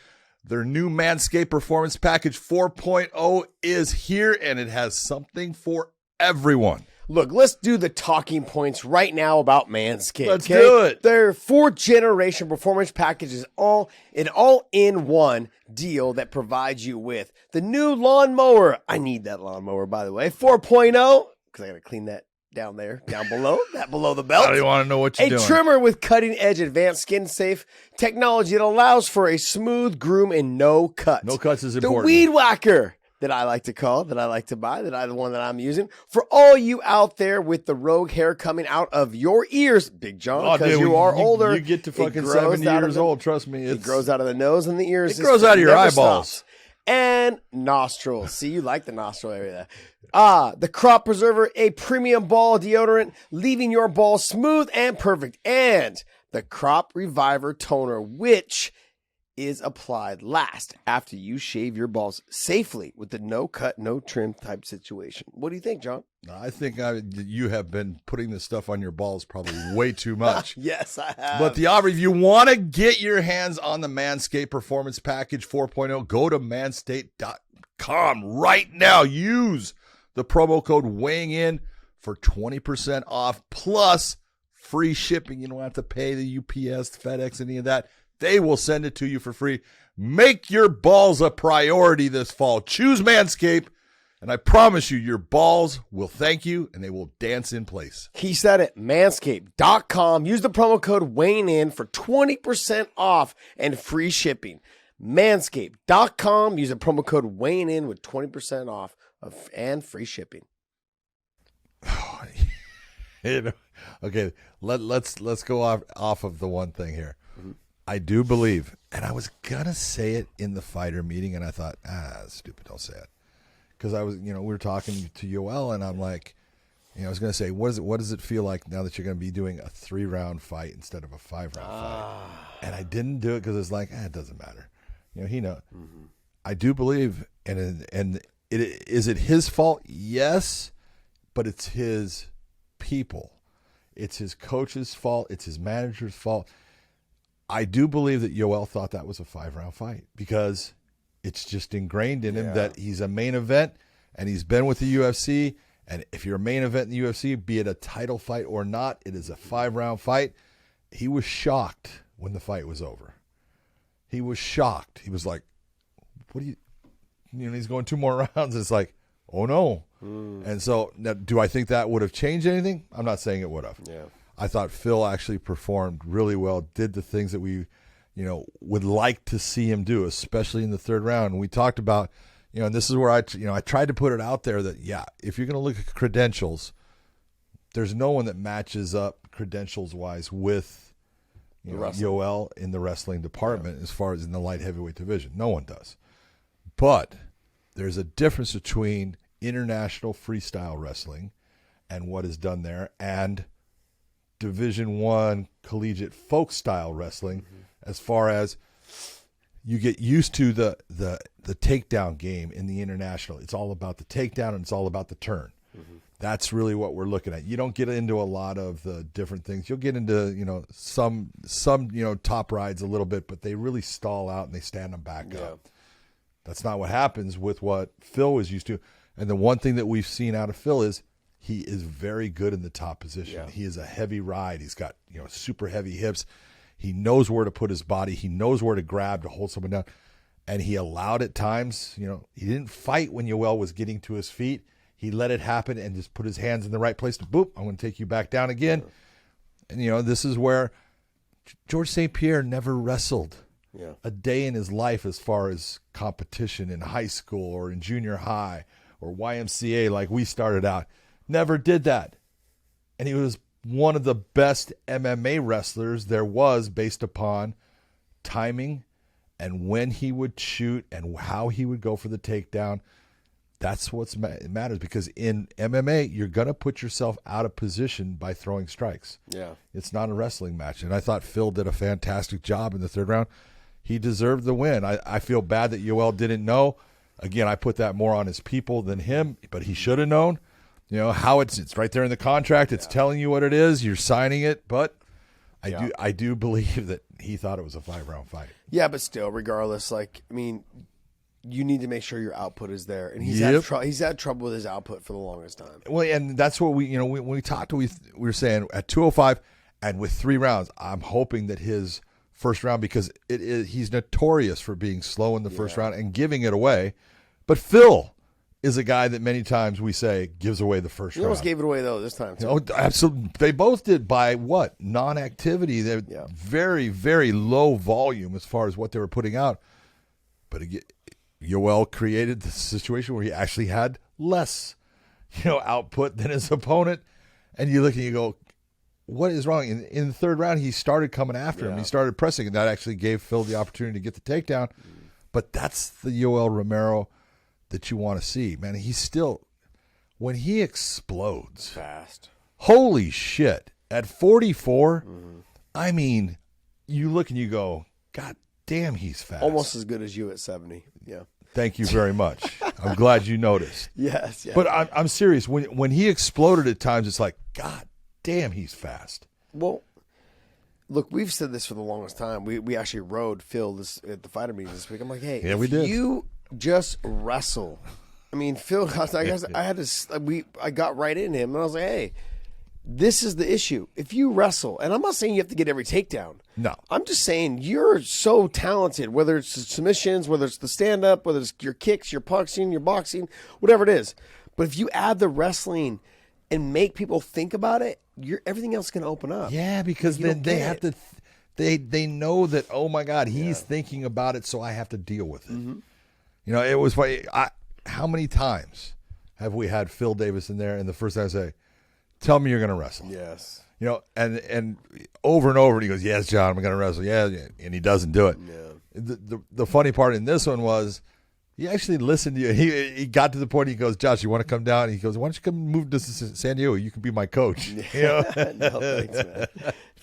Their new Manscaped Performance Package 4.0 is here, and it has something for everyone. Look, let's do the talking points right now about Manscaped. Let's do it. Their 4th-generation performance package is an all-in-one deal that provides you with the new lawnmower. I need that lawnmower, by the way. 4.0, because I got to clean that down there, down below, that below the belt. I don't want to know what you're doing. A trimmer with cutting-edge advanced skin-safe technology that allows for a smooth groom and no cuts. No cuts is important. The weed whacker that I like to call, that I like to buy, the one that I'm using. For all you out there with the rogue hair coming out of your ears, Big John, because you are older. You get to fucking 70 years old, trust me. It grows out of the nose and the ears. It grows out of your eyeballs. Stops. And nostrils. See, you like the nostril area there. The Crop Preserver, a premium ball deodorant, leaving your balls smooth and perfect. And the Crop Reviver Toner, which is applied last after you shave your balls safely with the no cut, no trim type situation. What do you think, John? I think you have been putting this stuff on your balls probably way too much. Yes, I have. But if you want to get your hands on the Manscaped Performance Package 4.0, go to manscaped.com right now. Use the promo code weighing in for 20% off plus free shipping. You don't have to pay the UPS, FedEx, any of that. They will send it to you for free. Make your balls a priority this fall. Choose Manscaped, and I promise you, your balls will thank you, and they will dance in place. He said it. Manscaped.com. Use the promo code WayneIn for 20% off and free shipping. Manscaped.com. Use the promo code WayneIn with 20% off and free shipping. Okay, let's go off of the one thing here. Mm-hmm. I do believe, and I was gonna say it in the fighter meeting, and I thought, stupid, don't say it, because I was, we were talking to Yoel, and I'm like, I was going to say, what does it feel like now that you're going to be doing a 3-round fight instead of a 5-round fight? And I didn't do it because it's like, it doesn't matter. He knows. Mm-hmm. I do believe, is it his fault? Yes, but it's his people. It's his coach's fault. It's his manager's fault. I do believe that Yoel thought that was a 5-round fight because it's just ingrained in him that he's a main event and he's been with the UFC. And if you're a main event in the UFC, be it a title fight or not, it is a 5-round fight. He was shocked when the fight was over. He was shocked. He was like, what do you he's going 2 more rounds. It's like, oh no. And so now, do I think that would have changed anything? I'm not saying it would have. Yeah. I thought Phil actually performed really well, did the things that we, would like to see him do, especially in the 3rd round. And we talked about, and this is where I tried to put it out there that, if you're going to look at credentials, there's no one that matches up credentials-wise with Yoel in the wrestling department as far as in the light heavyweight division. No one does. But there's a difference between international freestyle wrestling and what is done there and Division I collegiate folk style wrestling, as far as you get used to the takedown game in the international. It's all about the takedown and it's all about the turn. That's really what we're looking at. You don't get into a lot of the different things. You'll get into some top rides a little bit, but they really stall out and they stand them back up. That's not what happens with what Phil was used to. And the one thing that we've seen out of Phil is he is very good in the top position. He is a heavy ride. He's got super heavy hips. He knows where to put his body. He knows where to grab to hold someone down. And he allowed at times, he didn't fight when Yoel was getting to his feet. He let it happen and just put his hands in the right place to boop, I'm going to take you back down again. And this is where George St. Pierre never wrestled a day in his life as far as competition in high school or in junior high or YMCA like we started out. Never did that. And he was one of the best MMA wrestlers there was based upon timing and when he would shoot and how he would go for the takedown. That's what matters, because in MMA, you're going to put yourself out of position by throwing strikes. It's not a wrestling match. And I thought Phil did a fantastic job in the 3rd round. He deserved the win. I feel bad that Yoel didn't know. Again, I put that more on his people than him, but he should have known. How it's right there in the contract. It's telling you what it is. You're signing it. But I do believe that he thought it was a 5-round fight. Yeah, but still, regardless, you need to make sure your output is there, and he's had trouble with his output for the longest time. Well, and that's what we, when we talked, we were saying at 205 and with 3 rounds, I'm hoping that his first round, because he's notorious for being slow in the first round and giving it away. But Phil is a guy that many times we say gives away the first round. He almost gave it away though this time too. Absolutely. They both did by what? Non-activity. They're very, very low volume as far as what they were putting out. But again, Yoel created the situation where he actually had less, output than his opponent. And you look and you go, what is wrong? In the 3rd round, he started coming after him. He started pressing, and that actually gave Phil the opportunity to get the takedown. But that's the Yoel Romero that you want to see, man. He's still, when he explodes, fast. Holy shit! At 44, I mean, you look and you go, God damn, he's fast. Almost as good as you at 70. Yeah. Thank you very much. I'm glad you noticed. Yes. But I'm serious. When he exploded at times, it's like, God damn, he's fast. Well, look, we've said this for the longest time. We actually rode Phil at the fighter meeting this week. I'm like, hey, we did. You just wrestle. I mean, Phil, I got right in him, and I was like, hey, this is the issue. If you wrestle, and I'm not saying you have to get every takedown. No. I'm just saying you're so talented, whether it's the submissions, whether it's the stand-up, whether it's your kicks, your punching, your boxing, whatever it is. But if you add the wrestling and make people think about it, everything else can open up. Yeah, because then they have to, they know that, oh my God, he's thinking about it, so I have to deal with it. Mm-hmm. It was funny. How many times have we had Phil Davis in there, and the first time I say, tell me you're going to wrestle. Yes. And over and over, and he goes, yes, John, I'm going to wrestle. Yeah, and he doesn't do it. Yeah. The funny part in this one was He actually listened to you. He got to the point. He goes, Josh, you want to come down? He goes, why don't you come move to San Diego? You can be my coach. You know? No thanks, man.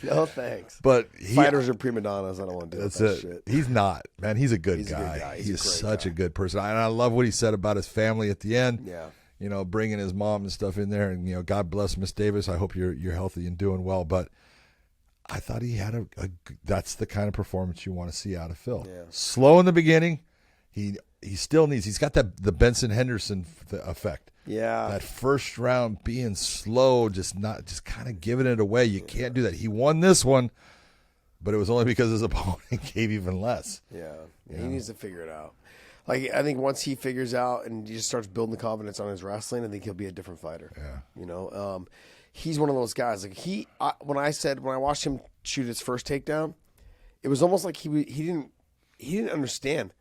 No thanks. But fighters are prima donnas. I don't want to do that shit. He's not, man. He's a good He's guy. a good guy. He is such guy. a good person. And I love what he said about his family at the end. Yeah. You know, bringing his mom and stuff in there. And, you know, God bless Miss Davis. I hope you're healthy and doing well. But I thought he had that's the kind of performance you want to see out of Phil. Yeah. Slow in the beginning. He still needs. He's got the Benson Henderson effect. Yeah. That first round being slow, just kind of giving it away. You can't do that. He won this one, but it was only because his opponent gave even less. Yeah. He needs to figure it out. Like, I think once he figures out and he just starts building the confidence on his wrestling, I think he'll be a different fighter. Yeah. You know, he's one of those guys. Like when I watched him shoot his first takedown, it was almost like he didn't understand.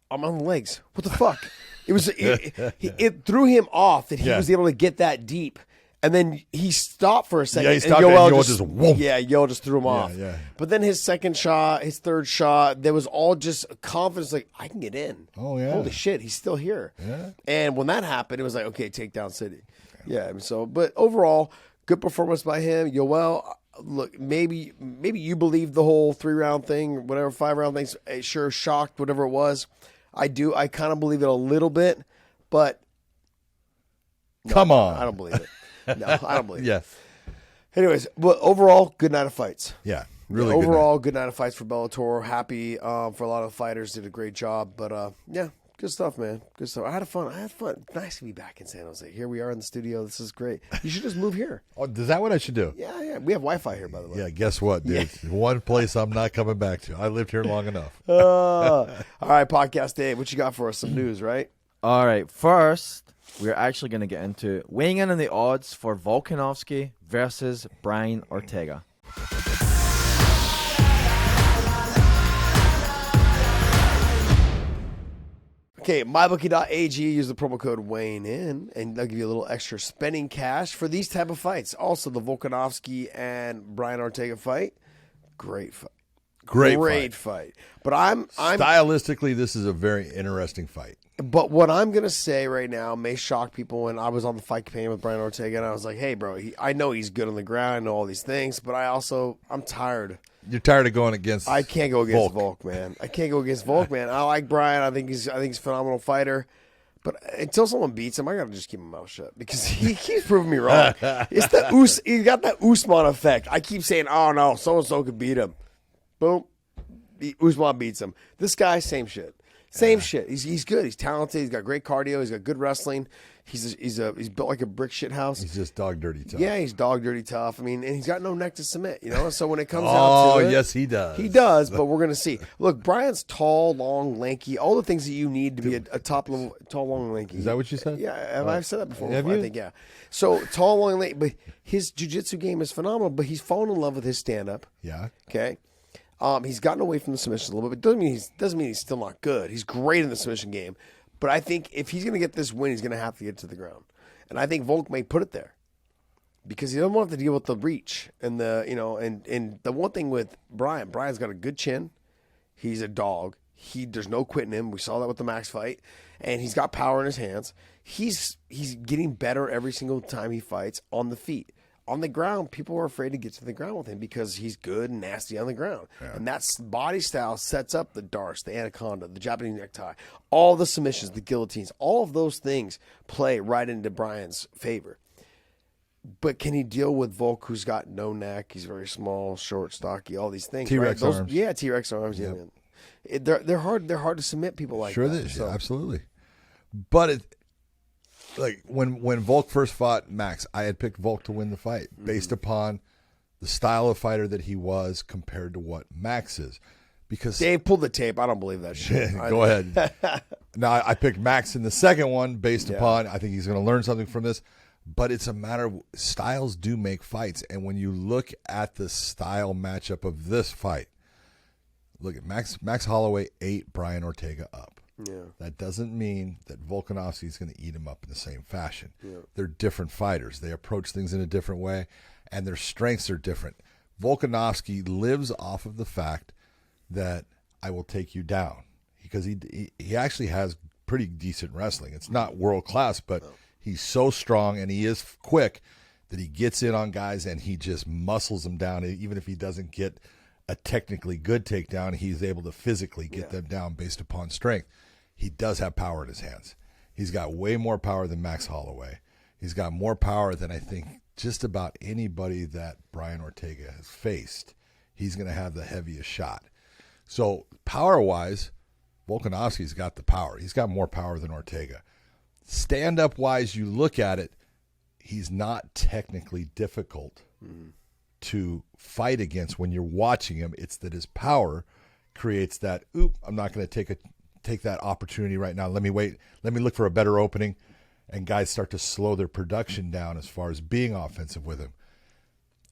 I'm on the legs. What the fuck? It threw him off that he was able to get that deep. And then he stopped for a second. Yeah, he stopped and Yoel just whoomp. Yeah, Yoel just threw him off. Yeah. But then his second shot, his third shot, there was all just confidence, like, I can get in. Oh, yeah. Holy shit, he's still here. Yeah. And when that happened, it was like, okay, takedown city. Yeah, but overall, good performance by him. Yoel, look, maybe you believe the whole 3-round thing, whatever, 5-round thing. Sure, shocked, whatever it was. I do. I kind of believe it a little bit, but no, come on. I don't believe it. No, I don't believe Yeah. it. Anyways, but overall, good night of fights. Yeah. Really Overall, good night of fights for Bellator. Happy for a lot of fighters. Did a great job. But, yeah, good stuff, man. Good stuff. I had fun. Nice to be back in San Jose. Here we are in the studio. This is great. You should just move here. Oh, is that what I should do? Yeah. We have Wi-Fi here, by the way. Yeah, guess what, dude? One place I'm not coming back to. I lived here long enough. All right, Podcast Dave, what you got for us? Some news, right? All right, first, we're actually going to get into weighing in on the odds for Volkanovski versus Brian Ortega. Okay, mybookie.ag, use the promo code Weighing In, and they'll give you a little extra spending cash for these type of fights. Also, the Volkanovski and Brian Ortega fight, great fight. Great fight. But I'm stylistically, this is a very interesting fight. But what I'm going to say right now may shock people. When I was on the fight campaign with Brian Ortega, and I was like, hey, bro, I know he's good on the ground. I know all these things, but I'm tired. You're tired of going against I can't go against Volk, man. I can't go against Volk, man. I like Brian. I think he's a phenomenal fighter. But until someone beats him, I got to just keep my mouth shut because he keeps proving me wrong. It's the he got that Usman effect. I keep saying, oh, no, so-and-so could beat him. Boom. Usman beats him. This guy, same shit. Same shit. He's good. He's talented. He's got great cardio. He's got good wrestling. He's built like a brick shit house. He's just dog dirty tough. Yeah, he's dog dirty tough. I mean, and he's got no neck to submit, you know? So when it comes down to it. Yes, he does. He does, but we're going to see. Look, Brian's tall, long, lanky, all the things that you need to be a top level, tall, long, lanky. Is that what you said? Yeah, have I said that before? Have you? I think, yeah. So tall, long, lanky, but his jiu-jitsu game is phenomenal, but he's fallen in love with his stand-up. Yeah. Okay. He's gotten away from the submissions a little bit. Doesn't mean he's still not good. He's great in the submission game. But I think if he's going to get this win, he's going to have to get to the ground. And I think Volk may put it there because he doesn't want to deal with the reach and and the one thing with Brian's got a good chin. He's a dog. There's no quitting him. We saw that with the Max fight, and he's got power in his hands. He's getting better every single time he fights on the feet. On the ground, people are afraid to get to the ground with him because he's good and nasty on the ground. Yeah. And that body style sets up the darts, the anaconda, the Japanese necktie, all the submissions, the guillotines, all of those things play right into Brian's favor. But can he deal with Volk, who's got no neck? He's very small, short, stocky, all these things. T-Rex right? arms. Yeah, T-Rex arms. Yep. Yeah, man. They're hard to submit people like sure that. Sure, they so. Absolutely. But like when Volk first fought Max, I had picked Volk to win the fight based upon the style of fighter that he was compared to what Max is. Because Dave pulled the tape. I don't believe that shit. Go ahead. Now I picked Max in the second one based upon I think he's going to learn something from this. But it's a matter of styles do make fights, and when you look at the style matchup of this fight, look at Max Holloway ate Brian Ortega up. Yeah. That doesn't mean that Volkanovski is going to eat him up in the same fashion. Yeah. They're different fighters. They approach things in a different way, and their strengths are different. Volkanovski lives off of the fact that I will take you down because he actually has pretty decent wrestling. It's not world class, but he's so strong and he is quick that he gets in on guys and he just muscles them down. Even if he doesn't get a technically good takedown, he's able to physically get them down based upon strength. He does have power in his hands. He's got way more power than Max Holloway. He's got more power than I think just about anybody that Brian Ortega has faced. He's going to have the heaviest shot. So power-wise, Volkanovski's got the power. He's got more power than Ortega. Stand-up-wise, you look at it, he's not technically difficult to fight against when you're watching him. It's that his power creates that, I'm not going to take that opportunity right now. Let me wait. Let me look for a better opening. And guys start to slow their production down as far as being offensive with him.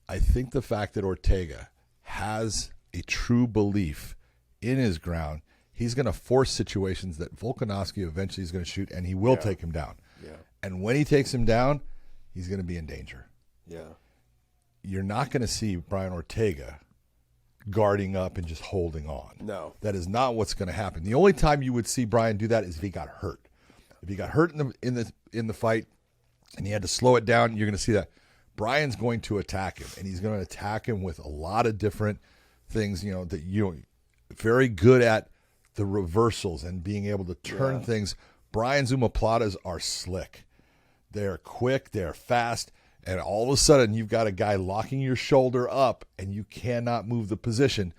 I think the fact that Ortega has a true belief in his ground, he's going to force situations that Volkanovski eventually is going to shoot, and he will take him down. Yeah. And when he takes him down, he's going to be in danger. Yeah. You're not going to see Brian Ortega guarding up and just holding on. No. That is not what's going to happen. The only time you would see Brian do that is if he got hurt. If he got hurt in the fight and he had to slow it down, you're going to see that. Brian's going to attack him, and he's going to attack him with a lot of different things, that you're very good at the reversals and being able to turn things. Brian's omoplatas are slick. They're quick, they're fast, and all of a sudden you've got a guy locking your shoulder up and you cannot move the position.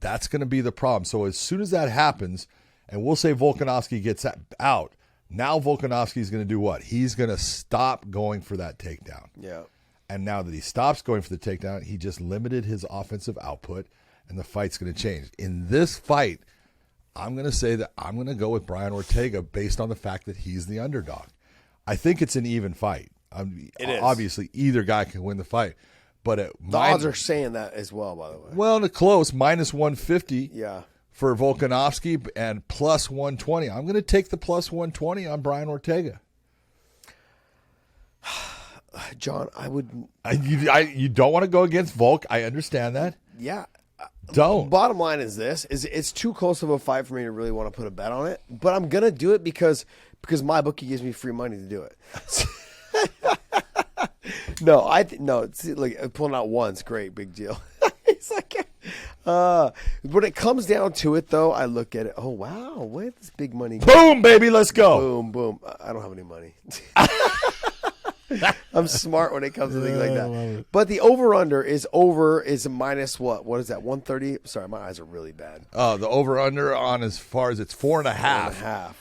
That's going to be the problem. So as soon as that happens, and we'll say Volkanovski gets out, now Volkanovski is going to do what? He's going to stop going for that takedown. Yeah. And now that he stops going for the takedown, he just limited his offensive output, and the fight's going to change. In this fight, I'm going to say that I'm going to go with Brian Ortega based on the fact that he's the underdog. I think it's an even fight. It is. Obviously, either guy can win the fight. But the odds are saying that as well, by the way. Well, in the close, minus 150 Yeah. for Volkanovski and plus 120. I'm going to take the plus 120 on Brian Ortega. John, I would. You don't want to go against Volk. I understand that. Yeah. Don't. Bottom line is this: it's too close of a fight for me to really want to put a bet on it. But I'm gonna do it because my bookie gives me free money to do it. No, it's like pulling out one's great, big deal. It's like, when it comes down to it, though, I look at it. Oh wow, where's this big money? Boom, baby, let's go. Boom, boom. I don't have any money. I'm smart when it comes to things like that. But the over-under is minus what? What is that, 130? Sorry, my eyes are really bad. The over-under on as far as it's 4.5. 4.5.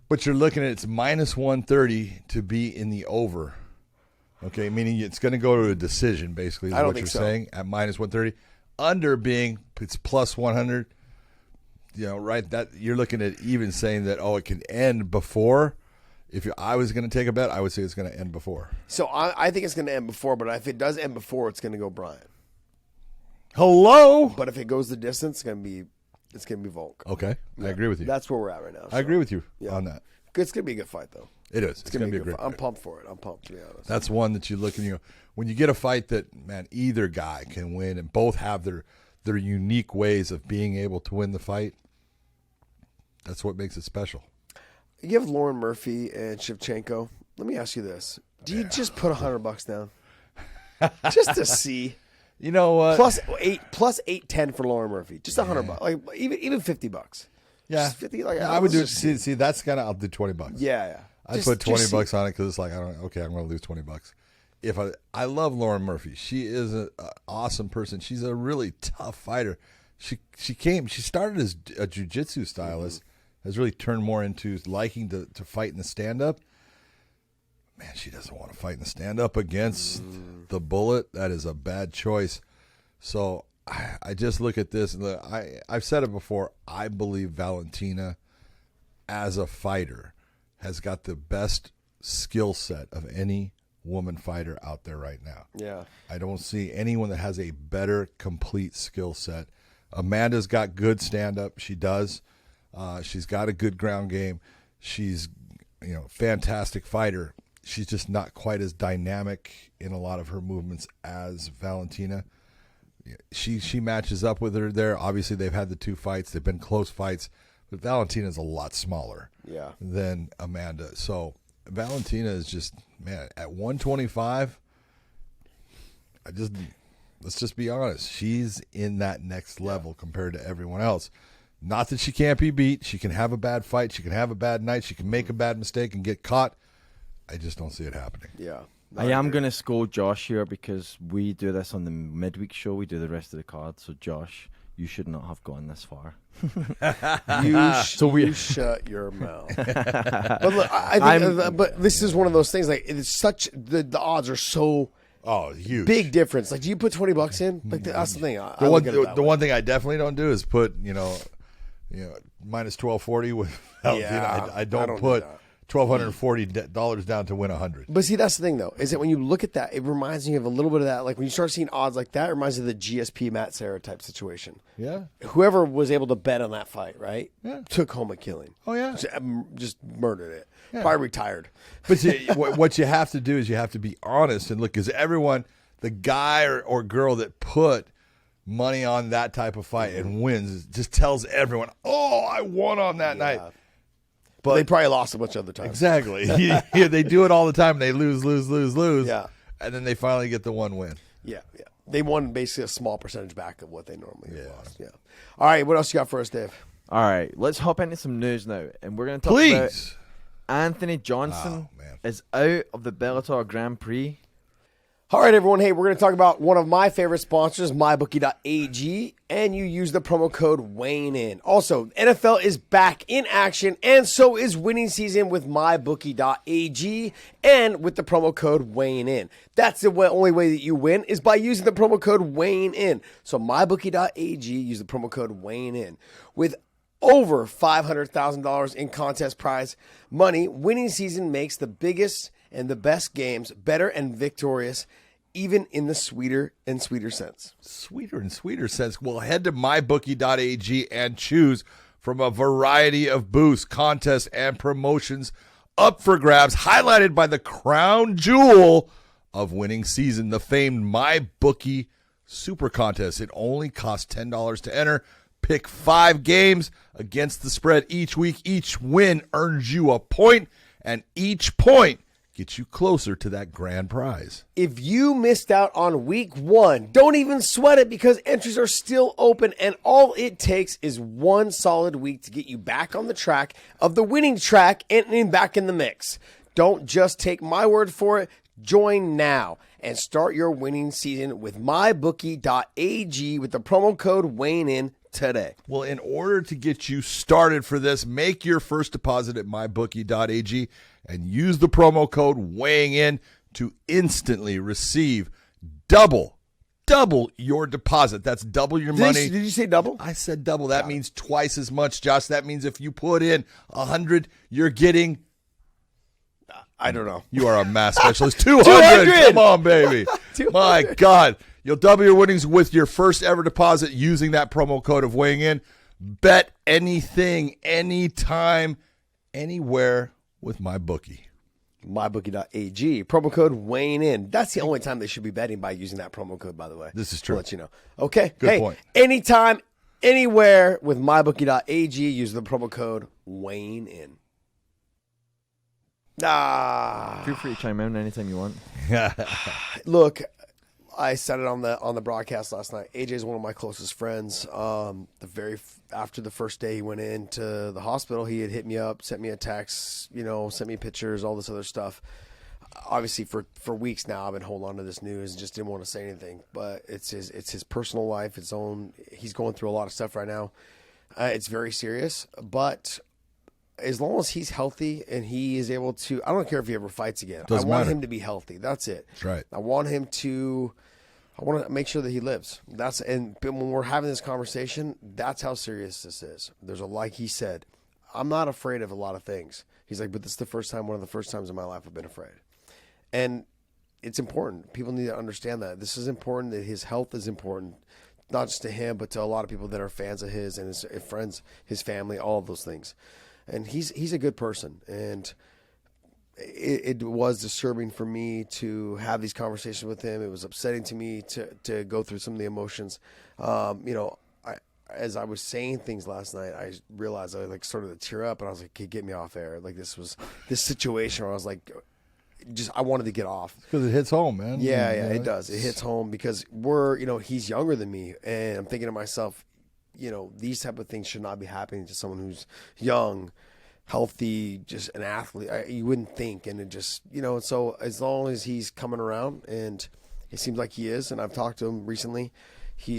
But you're looking at it's minus 130 to be in the over. Okay, meaning it's going to go to a decision, basically, is what you're saying, at minus 130. Under being it's plus 100. Right? That you're looking at even saying that, it can end before. If I was going to take a bet, I would say it's going to end before. So I think it's going to end before, but if it does end before, it's going to go Brian. Hello? But if it goes the distance, it's going to be Volk. Okay, I agree with you. That's where we're at right now. I agree with you on that. It's going to be a good fight, though. It is. It's going to be a great fight. I'm fight. pumped for it. I'm pumped, to be honest. That's one that you look and when you get a fight that, man, either guy can win and both have their unique ways of being able to win the fight, that's what makes it special. You have Lauren Murphy and Shevchenko. Let me ask you this: do you just put $100 down, just to see? You know what? Plus 810 for Lauren Murphy, just $100, like even $50. Yeah, just 50. Like I would do. See, that's gonna. I'll do $20. Yeah. I'd put $20 on it because it's like I'm gonna lose $20. If I love Lauren Murphy, she is an awesome person. She's a really tough fighter. She started as a jiu-jitsu stylist. Has really turned more into liking to fight in the stand-up. Man, she doesn't want to fight in the stand-up against the Bullet. That is a bad choice. So I just look at this, and I've said it before. I believe Valentina, as a fighter, has got the best skill set of any woman fighter out there right now. Yeah. I don't see anyone that has a better complete skill set. Amanda's got good stand-up. She does. She's got a good ground game. She's, fantastic fighter. She's just not quite as dynamic in a lot of her movements as Valentina. She matches up with her there. Obviously, they've had the two fights. They've been close fights. but Valentina's a lot smaller Yeah. than Amanda. So Valentina is just, man, at 125, let's just be honest. She's in that next level compared to everyone else. Not that she can't be beat. She can have a bad fight. She can have a bad night. She can make a bad mistake and get caught. I just don't see it happening. Yeah. I am going to scold Josh here because we do this on the midweek show. We do the rest of the card. So, Josh, you should not have gone this far. You shut your mouth. But look, I think, but this is one of those things. Like, it's such the odds are so huge, big difference. Like, do you put $20 in? Like, that's the thing. The one thing I definitely don't do is put minus 1240 with Valentina. I don't put $1,240 down to win 100. But see, that's the thing, though, is that when you look at that, it reminds me of a little bit of that. Like when you start seeing odds like that, it reminds me of the GSP Matt Serra type situation. Yeah. Whoever was able to bet on that fight, right? Yeah. Took home a killing. Oh, yeah. Just murdered it. Yeah. Probably retired. But what you have to do is you have to be honest and look, because everyone, the guy or girl that put money on that type of fight and wins, just tells everyone, "Oh, I won on that night." But they probably lost a bunch of other times. Exactly. Yeah, they do it all the time. They lose. Yeah. And then they finally get the one win. Yeah. They won basically a small percentage back of what they normally lost. Yeah. All right, what else you got for us, Dave? All right, let's hop into some news now. And we're going to talk about Anthony Johnson is out of the Bellator Grand Prix. All right, everyone. Hey, we're going to talk about one of my favorite sponsors, MyBookie.ag, and you use the promo code WayneIn. Also, NFL is back in action, and so is winning season with MyBookie.ag and with the promo code WayneIn. That's the only way that you win is by using the promo code WayneIn. So MyBookie.ag, use the promo code WayneIn. With over $500,000 in contest prize money, winning season makes the biggest and the best games better and victorious, even in the sweeter and sweeter sense. Sweeter and sweeter sense. Well, head to mybookie.ag and choose from a variety of boosts, contests, and promotions up for grabs, highlighted by the crown jewel of winning season, the famed MyBookie Super Contest. It only costs $10 to enter. Pick 5 games against the spread each week. Each win earns you a point, and each point gets you closer to that grand prize. If you missed out on week 1, don't even sweat it because entries are still open, and all it takes is one solid week to get you back on the track of the winning track and back in the mix. Don't just take my word for it. Join now and start your winning season with mybookie.ag with the promo code WayneIn today. Well, in order to get you started for this, make your first deposit at mybookie.ag and use the promo code WayneIn to instantly receive double your deposit. That's double your money. Did you say double? I said double. That means twice as much, Josh. That means if you put in 100, you're getting... I don't know. You are a math specialist. 200. Come on, baby. My God. You'll double your winnings with your first ever deposit using that promo code of weighing in. Bet anything, anytime, anywhere with MyBookie. MyBookie.ag. Promo code WayneIn. That's the only time they should be betting by using that promo code, by the way. This is true. I'll let you know. Okay. Good point. Anytime, anywhere with MyBookie.ag. Use the promo code WayneIn. Feel free to chime in anytime you want. Look, I said it on the broadcast last night. AJ is one of my closest friends. After the first day he went into the hospital, he had hit me up, sent me a text, sent me pictures, all this other stuff. Obviously, for weeks now, I've been holding on to this news and just didn't want to say anything. But it's his personal life, its own. He's going through a lot of stuff right now. It's very serious, but as long as he's healthy and he is able to, I don't care if he ever fights again. I want him to be healthy. That's it. That's right. I want to make sure that he lives. But when we're having this conversation, that's how serious this is. Like he said, I'm not afraid of a lot of things. He's like, but this is one of the first times in my life I've been afraid. And it's important. People need to understand that. This is important, that his health is important, not just to him, but to a lot of people that are fans of his and his friends, his family, all of those things. And he's a good person, and it was disturbing for me to have these conversations with him. It was upsetting to me to go through some of the emotions. I as I was saying things last night, I realized I like started to tear up, and I was like, "Okay, get me off air." Like this situation where I was like, I wanted to get off because it hits home, man. Yeah, it does. It hits home because he's younger than me, and I'm thinking to myself, these type of things should not be happening to someone who's young, healthy, just an athlete. You wouldn't think, and it just, so as long as he's coming around, and it seems like he is, and I've talked to him recently, he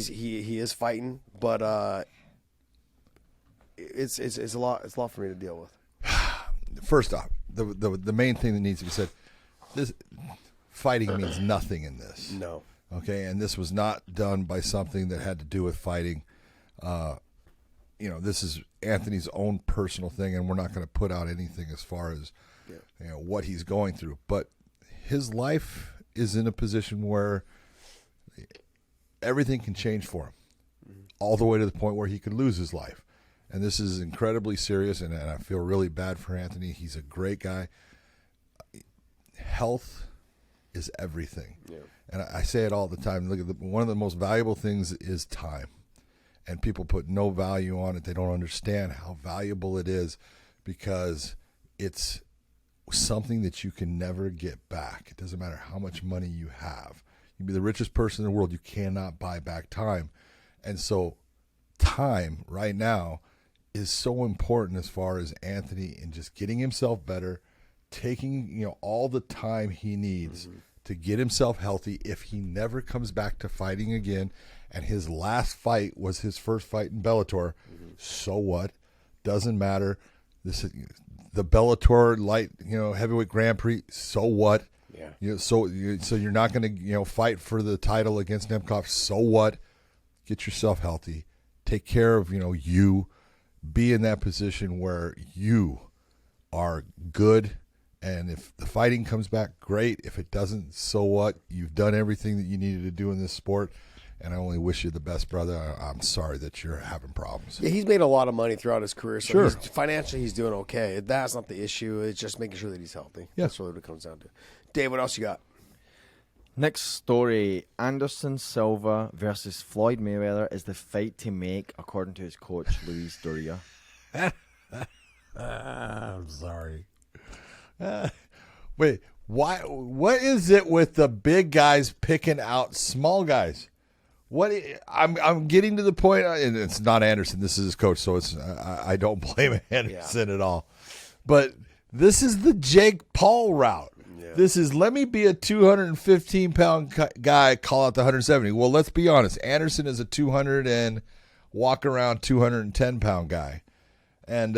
is fighting, but it's a lot for me to deal with. First off, the main thing that needs to be said, this fighting means nothing in this. No. Okay, and this was not done by something that had to do with fighting. This is Anthony's own personal thing, and we're not going to put out anything as far as what he's going through. But his life is in a position where everything can change for him, all the way to the point where he could lose his life. And this is incredibly serious, and I feel really bad for Anthony. He's a great guy. Health is everything. Yeah. And I say it all the time. Look at one of the most valuable things is time. And people put no value on it. They don't understand how valuable it is because it's something that you can never get back. It doesn't matter how much money you have. You can be the richest person in the world. You cannot buy back time. And so time right now is so important as far as Anthony and just getting himself better, taking all the time he needs to get himself healthy. If he never comes back to fighting again, and his last fight was his first fight in Bellator, so what? Doesn't matter. This is the Bellator light, heavyweight Grand Prix. So what? Yeah. So you're not going to fight for the title against Nemkov. So what? Get yourself healthy. Take care of you. Be in that position where you are good. And if the fighting comes back, great. If it doesn't, so what? You've done everything that you needed to do in this sport. And I only wish you the best, brother. I'm sorry that you're having problems. Yeah, he's made a lot of money throughout his career. So sure. Financially, he's doing okay. That's not the issue. It's just making sure that he's healthy. Yeah. That's really what it comes down to. Dave, what else you got? Next story, Anderson Silva versus Floyd Mayweather is the fight to make, according to his coach, Luis Doria. I'm sorry. Wait, why? What is it with the big guys picking out small guys? I'm getting to the point, and it's not Anderson. This is his coach, so it's I don't blame Anderson at all. But this is the Jake Paul route. Yeah. This is, let me be a 215-pound guy, call out the 170. Well, let's be honest. Anderson is a 200 and walk around 210-pound guy, and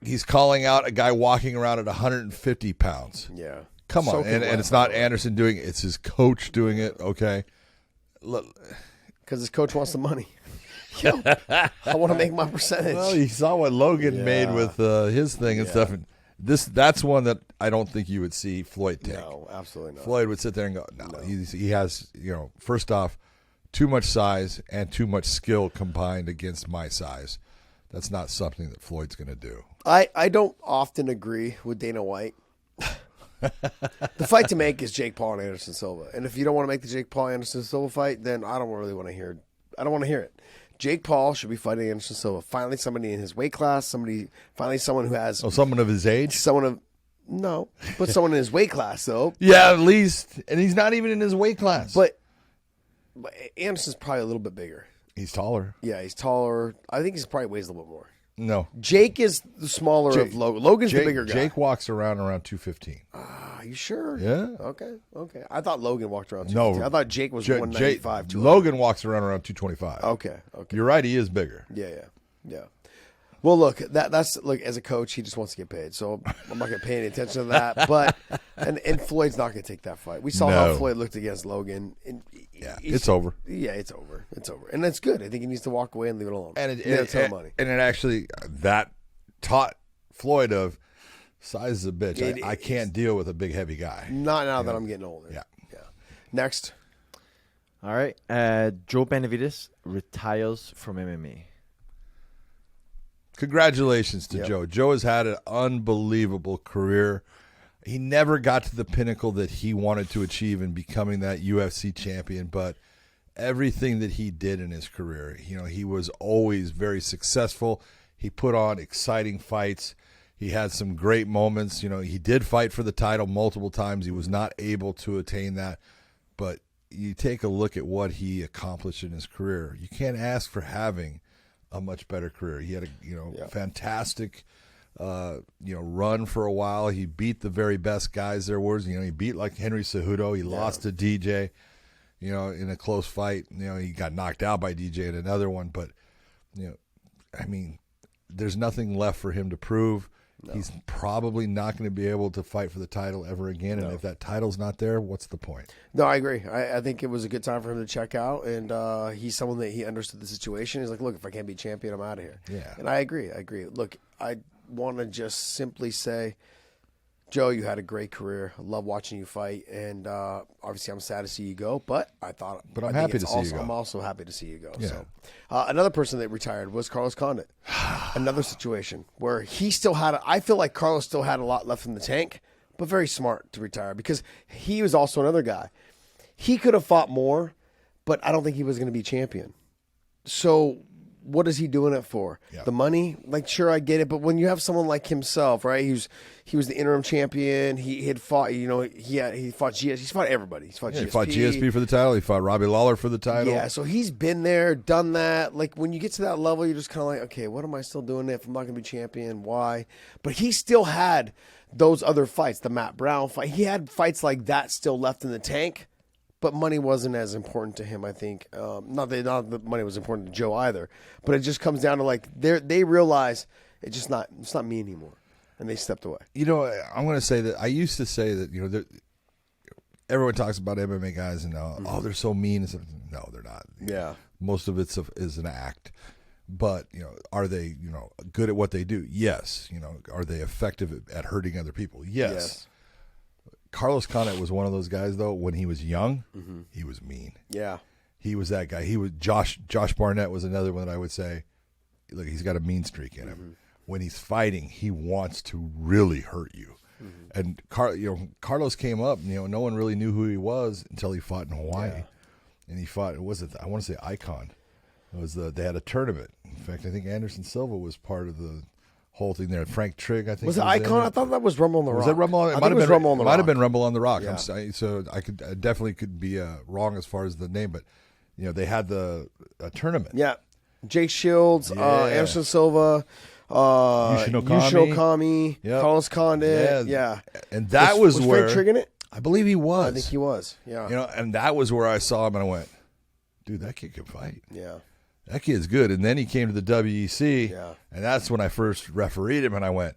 he's calling out a guy walking around at 150 pounds. Yeah, come on, and it's not Anderson doing it; it's his coach doing it. Okay. Because his coach wants the money. I want to make my percentage. Well, you saw what Logan made with his thing and stuff. And that's one that I don't think you would see Floyd take. No, absolutely not. Floyd would sit there and go, no. He has, first off, too much size and too much skill combined against my size. That's not something that Floyd's going to do. I don't often agree with Dana White. The fight to make is Jake Paul and Anderson Silva. And if you don't want to make the Jake Paul Anderson Silva fight, then I don't really want to hear it. I don't want to hear it. Jake Paul should be fighting Anderson Silva. Finally, somebody in his weight class. Someone who has someone of his age. Someone in his weight class though. Yeah, at least, and he's not even in his weight class. But Anderson's probably a little bit bigger. He's taller. Yeah, he's taller. I think he's probably weighs a little bit more. No. Jake is the smaller of Logan. Logan's the bigger guy. Jake walks around 215. Are you sure? Yeah. Okay. I thought Logan walked around 215. I thought Jake was 195. Logan walks around 225. Okay. You're right. He is bigger. Yeah. Well, look, that's as a coach, he just wants to get paid. So I'm not going to pay any attention to that. But and Floyd's not going to take that fight. We saw how Floyd looked against Logan. And it's over. Yeah, it's over. And that's good. I think he needs to walk away and leave it alone. And it actually that taught Floyd of size is a bitch. I can't deal with a big heavy guy. Not now that I'm getting older. Yeah. Next. All right. Joe Benavidez retires from MMA. Congratulations to Joe. Joe has had an unbelievable career. He never got to the pinnacle that he wanted to achieve in becoming that UFC champion, but everything that he did in his career. He was always very successful. He put on exciting fights. He had some great moments. He did fight for the title multiple times. He was not able to attain that. But you take a look at what he accomplished in his career. You can't ask for having a much better career. He had a fantastic run for a while. He beat the very best guys there was. He beat like Henry Cejudo. He lost to DJ, in a close fight. He got knocked out by DJ in another one. But, there's nothing left for him to prove. No. He's probably not going to be able to fight for the title ever again. No. And if that title's not there, what's the point? No, I agree. I think it was a good time for him to check out. And he's someone that he understood the situation. He's like, look, if I can't be champion, I'm out of here. Yeah. And I agree. Look, I want to just simply say, Joe, you had a great career. I love watching you fight, and obviously I'm sad to see you go. But I'm happy to see you go. I'm also happy to see you go. Yeah. So, another person that retired was Carlos Condit. Another situation where he still had. I feel like Carlos still had a lot left in the tank, but very smart to retire because he was also another guy. He could have fought more, but I don't think he was going to be champion. So what is he doing it for? Yeah. The money? Like, sure, I get it, but when you have someone like himself, right? He was the interim champion. He had fought, he fought GS. He's fought everybody. He's fought GSP. He fought GSP for the title. He fought Robbie Lawler for the title. Yeah, so he's been there, done that. Like, when you get to that level, you're just kind of like, okay, what am I still doing if I'm not going to be champion? Why? But he still had those other fights, the Matt Brown fight. He had fights like that still left in the tank. But money wasn't as important to him, I think. Not that money was important to Joe either. But it just comes down to, like, they realize it's not me anymore. And they stepped away. I'm going to say that I used to say that, everyone talks about MMA guys and, they're so mean. No, they're not. Yeah. Most of it is an act. But, are they, good at what they do? Yes. Are they effective at hurting other people? Yes. Carlos Condit was one of those guys, though. When he was young, he was mean. Yeah, he was that guy. He was Josh Barnett was another one that I would say, look, he's got a mean streak in him. When he's fighting, he wants to really hurt you. And Carlos came up. No one really knew who he was until he fought in Hawaii, and he fought. I want to say Icon. They had a tournament. In fact, I think Anderson Silva was part of the whole thing there. Frank Trigg, I think. Was it Icon? I thought that was Rumble on the Rock. Was that Rumble? It might have been Rumble on the Rock. Might have been Rumble on the Rock. Yeah. So I definitely could be wrong as far as the name, but they had the tournament. Yeah, Jake Shields, Anderson Silva, Yushin Okami, Carlos Condit. Yeah, and that was where Frank Trigg in it. I believe he was. I think he was. Yeah, and that was where I saw him and I went, dude, that kid can fight. Yeah. That kid's good. And then he came to the WEC, and that's when I first refereed him, and I went,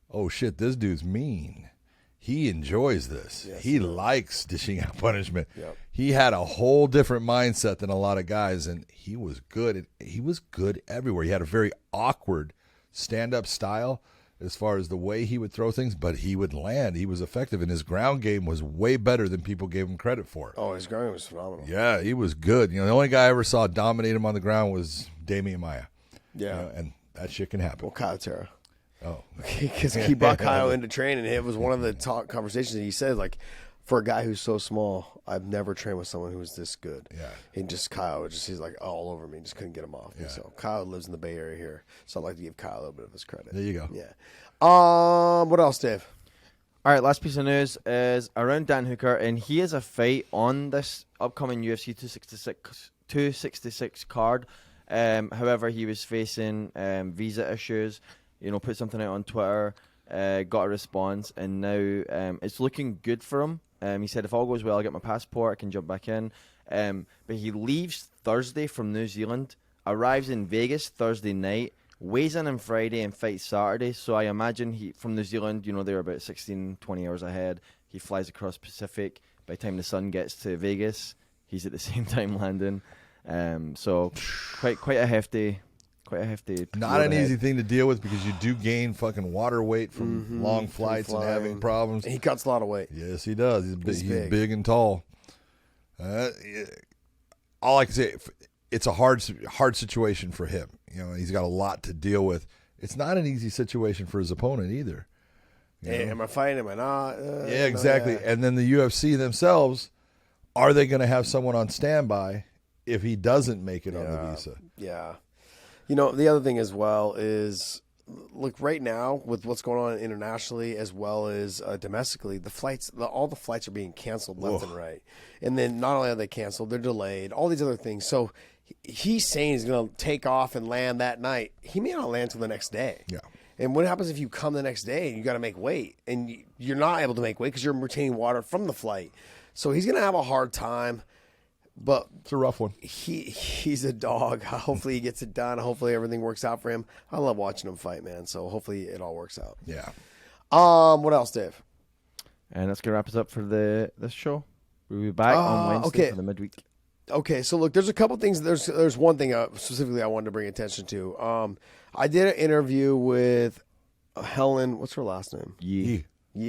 oh, shit, this dude's mean. He enjoys this. Yes, he likes dishing out punishment. Yep. He had a whole different mindset than a lot of guys, and he was good. He was good everywhere. He had a very awkward stand-up style as far as the way he would throw things, but he would land. He was effective, and his ground game was way better than people gave him credit for. Oh, his ground game was phenomenal. Yeah, he was good. The only guy I ever saw dominate him on the ground was Damian Maia. Yeah. And that shit can happen. Well, Kyle Terra. Oh. Because he brought Kyle into training. It was one of the conversations that he said, like, for a guy who's so small, I've never trained with someone who was this good. Yeah. And Kyle, he's like all over me. Just couldn't get him off. Yeah. So Kyle lives in the Bay Area here. So I'd like to give Kyle a little bit of his credit. There you go. Yeah. What else, Dave? All right, last piece of news is around Dan Hooker, and he has a fight on this upcoming UFC 266 card. However, he was facing visa issues. Put something out on Twitter, got a response, and now it's looking good for him. He said, if all goes well, I'll get my passport, I can jump back in. But he leaves Thursday from New Zealand, arrives in Vegas Thursday night, weighs in on Friday and fights Saturday. So I imagine he from New Zealand, they're about 16, 20 hours ahead. He flies across Pacific. By the time the sun gets to Vegas, he's at the same time landing. So quite a hefty. Not an easy thing to deal with because you do gain fucking water weight from long flights and having problems. And he cuts a lot of weight. Yes, he does. He's big and tall. All I can say, it's a hard situation for him. He's got a lot to deal with. It's not an easy situation for his opponent either. Hey, am I fighting? Am I not? Yeah, exactly. And then the UFC themselves, are they going to have someone on standby if he doesn't make it on the visa. Yeah. You know, the other thing as well is, look, right now with what's going on internationally as well as domestically, all the flights are being canceled left and right. And then not only are they canceled, they're delayed, all these other things. So he's saying he's going to take off and land that night. He may not land until the next day. Yeah. And what happens if you come the next day and you got to make weight and you're not able to make weight because you're retaining water from the flight? So he's going to have a hard time. But it's a rough one. He's a dog. Hopefully he gets it done. Hopefully everything works out for him. I love watching him fight, man. So hopefully it all works out. Yeah. What else, Dave? And that's gonna wrap us up for this show. We'll be back on Wednesday for the midweek. Okay, so look, there's a couple things. There's one thing specifically I wanted to bring attention to. I did an interview with Helen. What's her last name? Yee.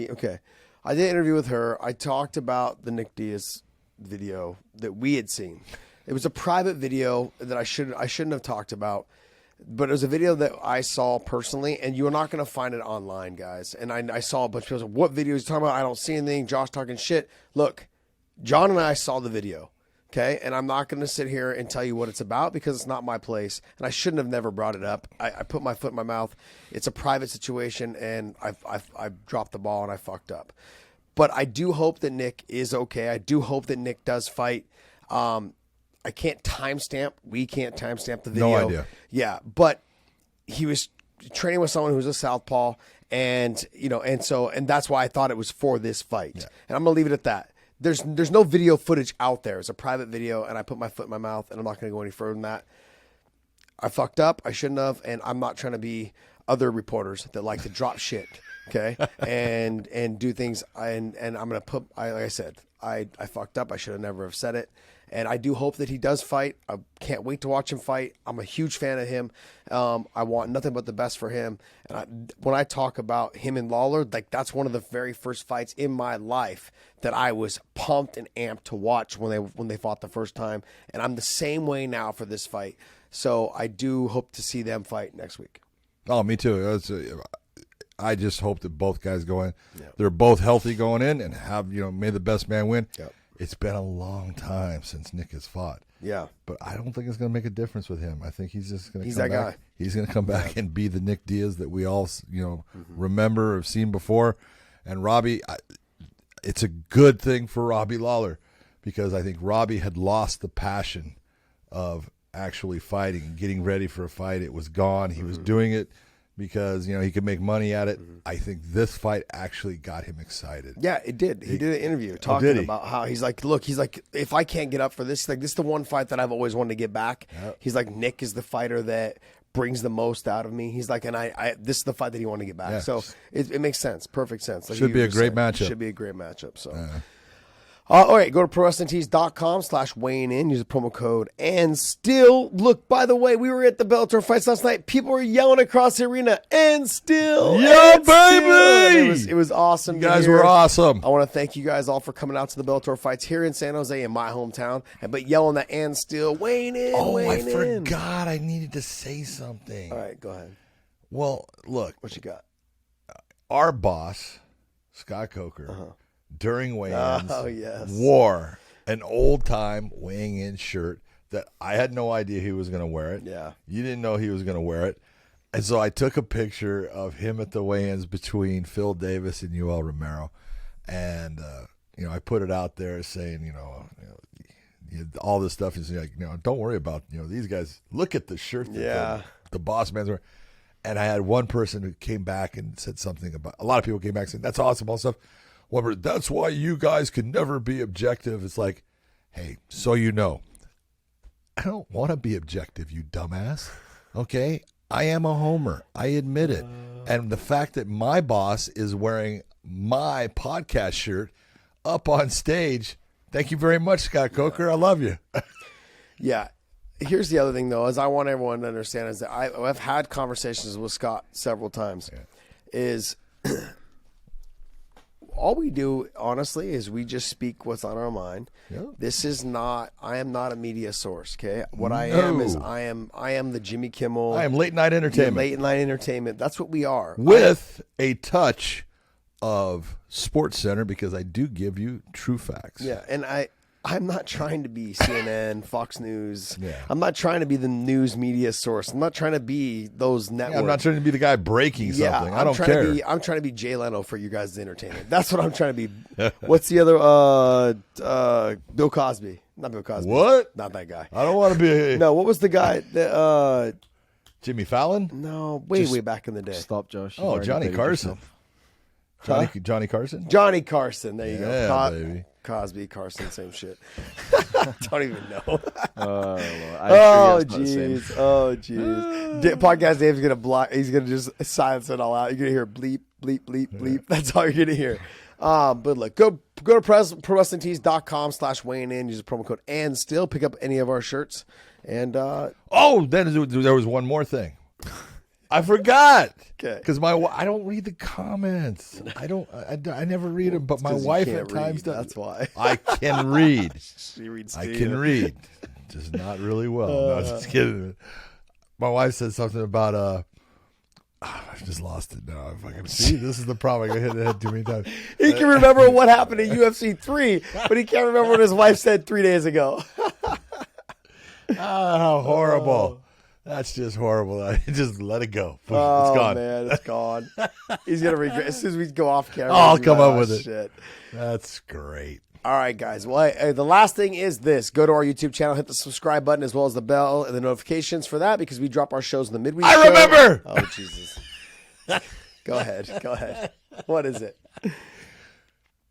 Okay, I did an interview with her. I talked about the Nick Diaz video that we had seen. It was a private video that I shouldn't have talked about, but it was a video that I saw personally, and you're not going to find it online, guys. And I saw a bunch of people say, what video is he talking about? I don't see anything. Josh talking shit. Look, John and I saw the video, okay? And I'm not going to sit here and tell you what it's about because it's not my place, and I shouldn't have never brought it up. I put my foot in my mouth. It's a private situation, and I dropped the ball and I fucked up. But I do hope that Nick is okay. I do hope that Nick does fight. I can't timestamp. We can't timestamp the video. No idea. Yeah, but he was training with someone who's a southpaw, and that's why I thought it was for this fight. Yeah. And I'm gonna leave it at that. There's no video footage out there. It's a private video, and I put my foot in my mouth, and I'm not gonna go any further than that. I fucked up. I shouldn't have, and I'm not trying to be other reporters that like to drop shit. Okay, and do things, and I'm gonna put. Like I said, I fucked up. I should have never have said it. And I do hope that he does fight. I can't wait to watch him fight. I'm a huge fan of him. I want nothing but the best for him. And when I talk about him and Lawler, like that's one of the very first fights in my life that I was pumped and amped to watch when they fought the first time. And I'm the same way now for this fight. So I do hope to see them fight next week. Oh, me too. I just hope that both guys go in. Yep. They're both healthy going in and have, may the best man win. Yep. It's been a long time since Nick has fought. Yeah. But I don't think it's going to make a difference with him. I think he's just going to come back. He's that guy. He's going to come back and be the Nick Diaz that we all, remember or have seen before. And Robbie, it's a good thing for Robbie Lawler because I think Robbie had lost the passion of actually fighting and getting ready for a fight. It was gone. He was doing it because, he could make money at it. I think this fight actually got him excited. Yeah, it did. He did an interview talking about how he's like, if I can't get up for this, this is the one fight that I've always wanted to get back. Yep. He's like, Nick is the fighter that brings the most out of me. He's like, and this is the fight that he wanted to get back. Yeah. So it makes sense. Perfect sense. Like should be a great matchup. Should be a great matchup. So. All right, go to ProWrestlingTees.com/weighing-in. Use the promo code. And still, look, by the way, we were at the Bellator fights last night. People were yelling across the arena, and still. Yeah, baby! It was awesome. You guys were awesome. I want to thank you guys all for coming out to the Bellator fights here in San Jose, in my hometown. But yelling that, and still, weighing in, weighing in. Forgot I needed to say something. All right, go ahead. Well, look. What you got? Our boss, Scott Coker, during weigh-ins, wore an old-time weighing-in shirt that I had no idea he was going to wear it. Yeah. You didn't know he was going to wear it. And so I took a picture of him at the weigh-ins between Phil Davis and Yoel Romero. And, I put it out there saying, all this stuff is like, don't worry about, these guys. Look at the shirt that the boss man's wearing. And I had one person who came back and said something about, a lot of people came back saying, that's awesome, all stuff. Well, that's why you guys can never be objective. It's like, hey, I don't want to be objective, you dumbass. Okay? I am a homer. I admit it. And the fact that my boss is wearing my podcast shirt up on stage, thank you very much, Scott Coker. I love you. Yeah. Here's the other thing, though, is I want everyone to understand is that I've had conversations with Scott several times, is all we do, honestly, is we just speak what's on our mind. Yeah. I am not a media source, okay? What I am is I am the Jimmy Kimmel. I am late night entertainment. Late night entertainment. That's what we are. With a touch of Sports Center because I do give you true facts. Yeah, and I I'm not trying to be CNN, Fox News. Yeah. I'm not trying to be the news media source. I'm not trying to be those networks. Yeah, I'm not trying to be the guy breaking something. I don't care. I'm trying to be Jay Leno for you guys' entertainment. That's what I'm trying to be. What's the other? Bill Cosby. Not Bill Cosby. What? Not that guy. I don't want to be. No, what was the guy? Jimmy Fallon? No, way back in the day. Stop, Josh. You've Oh, already Johnny buried Carson. yourself. Johnny Carson? Johnny Carson. There you Yeah, go. baby. Cosby, Carson, same shit. Don't even know. Lord. Oh I'm sure it's not the same. jeez. Oh jeez. Podcast Dave's gonna block. He's gonna just silence it all out. You're gonna hear bleep, bleep, bleep, bleep. That's all you're gonna hear. But look, go to ProWrestlingTees.com/weighing in. Use the promo code and still pick up any of our shirts. And Then there was one more thing. I forgot. Okay. Because I don't read the comments. I never read them, but my 'cause you wife can't at times read, does. that's why. I can read. She reads I Steve. can read. Just not really well. No, just kidding. My wife said something about I've just lost it now. If I can see, this is the problem. I got hit in the head too many times. He can remember what happened at UFC 3, but he can't remember what his wife said 3 days ago. How horrible. That's just horrible. I just let it go. It's Oh gone. man, it's gone. He's gonna regret as soon as we go off camera. I'll he's gonna come up be like, with "Oh, it." Shit. That's great. All right, guys. Well, the last thing is this: go to our YouTube channel, hit the subscribe button as well as the bell and the notifications for that because we drop our shows in the midweek. I show. remember! Oh Jesus! Go ahead. Go ahead. What is it?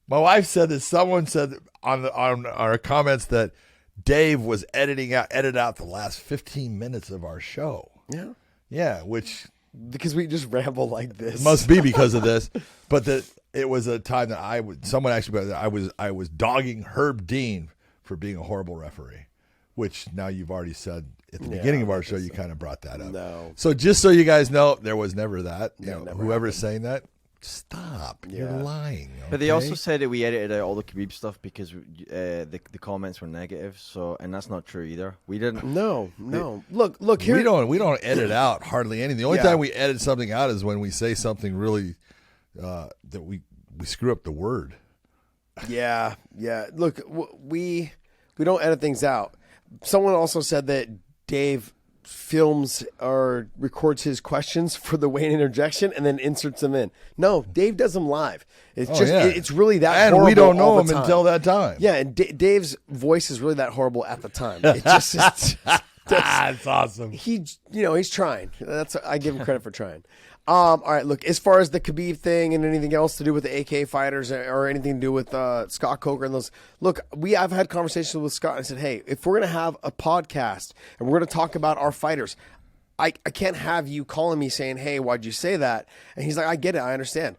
My wife said that someone said on our comments that Dave was edited out the last 15 minutes of our show. Yeah. Yeah, which Because we just ramble like this. must be because of this, but that it was a time that I was dogging Herb Dean for being a horrible referee, which now you've already said at the beginning of our show. You kind of brought that up. No. So just so you guys know, there was never that. No, never Whoever's saying that, stop. You're Yeah. lying. But they also okay? said that we edited out all the Khabib stuff because the comments were negative. So, and that's not true either. We didn't. No. Look here. we don't edit out hardly anything. The only Yeah. time we edit something out is when we say something really that we screw up the word. Yeah. Look, we don't edit things out. Someone also said that Dave films or records his questions for the Wayne interjection and then inserts them in. No, Dave does them live. It's just yeah. it's really that And horrible we don't all know the him time. until that time. Yeah, and Dave's voice is really that horrible at the time. It just That's awesome. he's trying. I give him credit for trying. All right, look, as far as the Khabib thing and anything else to do with the AK fighters or anything to do with Scott Coker and those, look, I've had conversations with Scott and I said, hey, if we're going to have a podcast and we're going to talk about our fighters, I can't have you calling me saying, hey, why'd you say that? And he's like, I get it. I understand.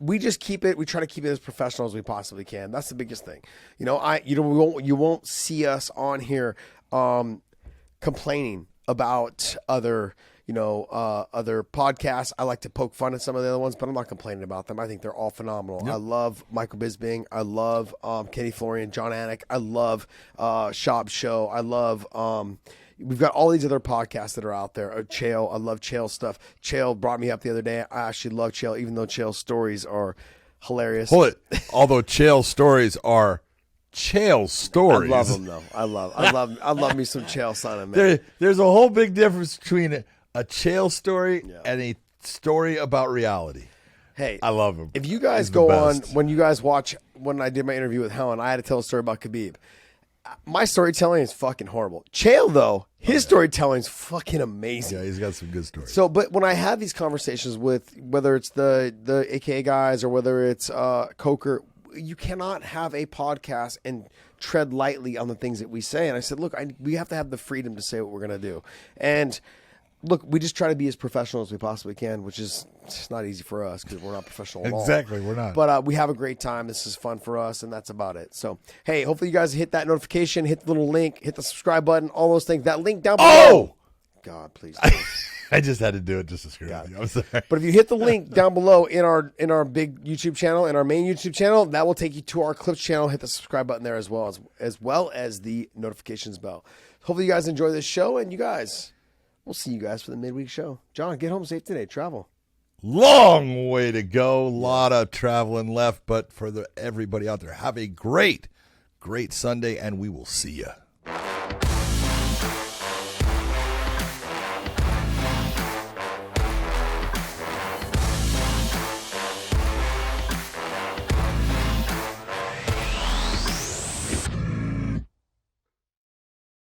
We just we try to keep it as professional as we possibly can. That's the biggest thing. You won't see us on here complaining about other podcasts. I like to poke fun at some of the other ones, but I'm not complaining about them. I think they're all phenomenal. Yep. I love Michael Bisping. I love Kenny Florian, John Anik. I love Shop Show. I love we've got all these other podcasts that are out there. Chael, I love Chael stuff. Chael brought me up the other day. I actually love Chael, even though Chael's stories are hilarious. Hold it. Although Chael's stories are Chael's stories. I love them though. I love me some Chael Sonnen, man. There's a whole big difference between a Chael story and a story about reality. Hey, I love him. If you guys He's go the on, best. when you guys watch, when I did my interview with Helen, I had to tell a story about Khabib. My storytelling is fucking horrible. Chael, though, his storytelling is fucking amazing. Yeah, he's got some good stories. So, but when I have these conversations with, whether it's the AKA guys or whether it's Coker, you cannot have a podcast and tread lightly on the things that we say. And I said, look, we have to have the freedom to say what we're going to do. And look, we just try to be as professional as we possibly can, which is it's not easy for us because we're not professional at all. Exactly, we're not. But we have a great time. This is fun for us, and that's about it. So, hey, hopefully you guys hit that notification, hit the little link, hit the subscribe button, all those things. That link down below. Oh! God, please don't. I just had to do it just to screw with you. I'm sorry. But if you hit the link down below in our big YouTube channel, in our main YouTube channel, that will take you to our Clips channel. Hit the subscribe button there as well as the notifications bell. Hopefully you guys enjoy this show, and we'll see you guys for the midweek show. John, get home safe today. Travel. Long way to go. A lot of traveling left, but for everybody out there, have a great great Sunday, and we will see you.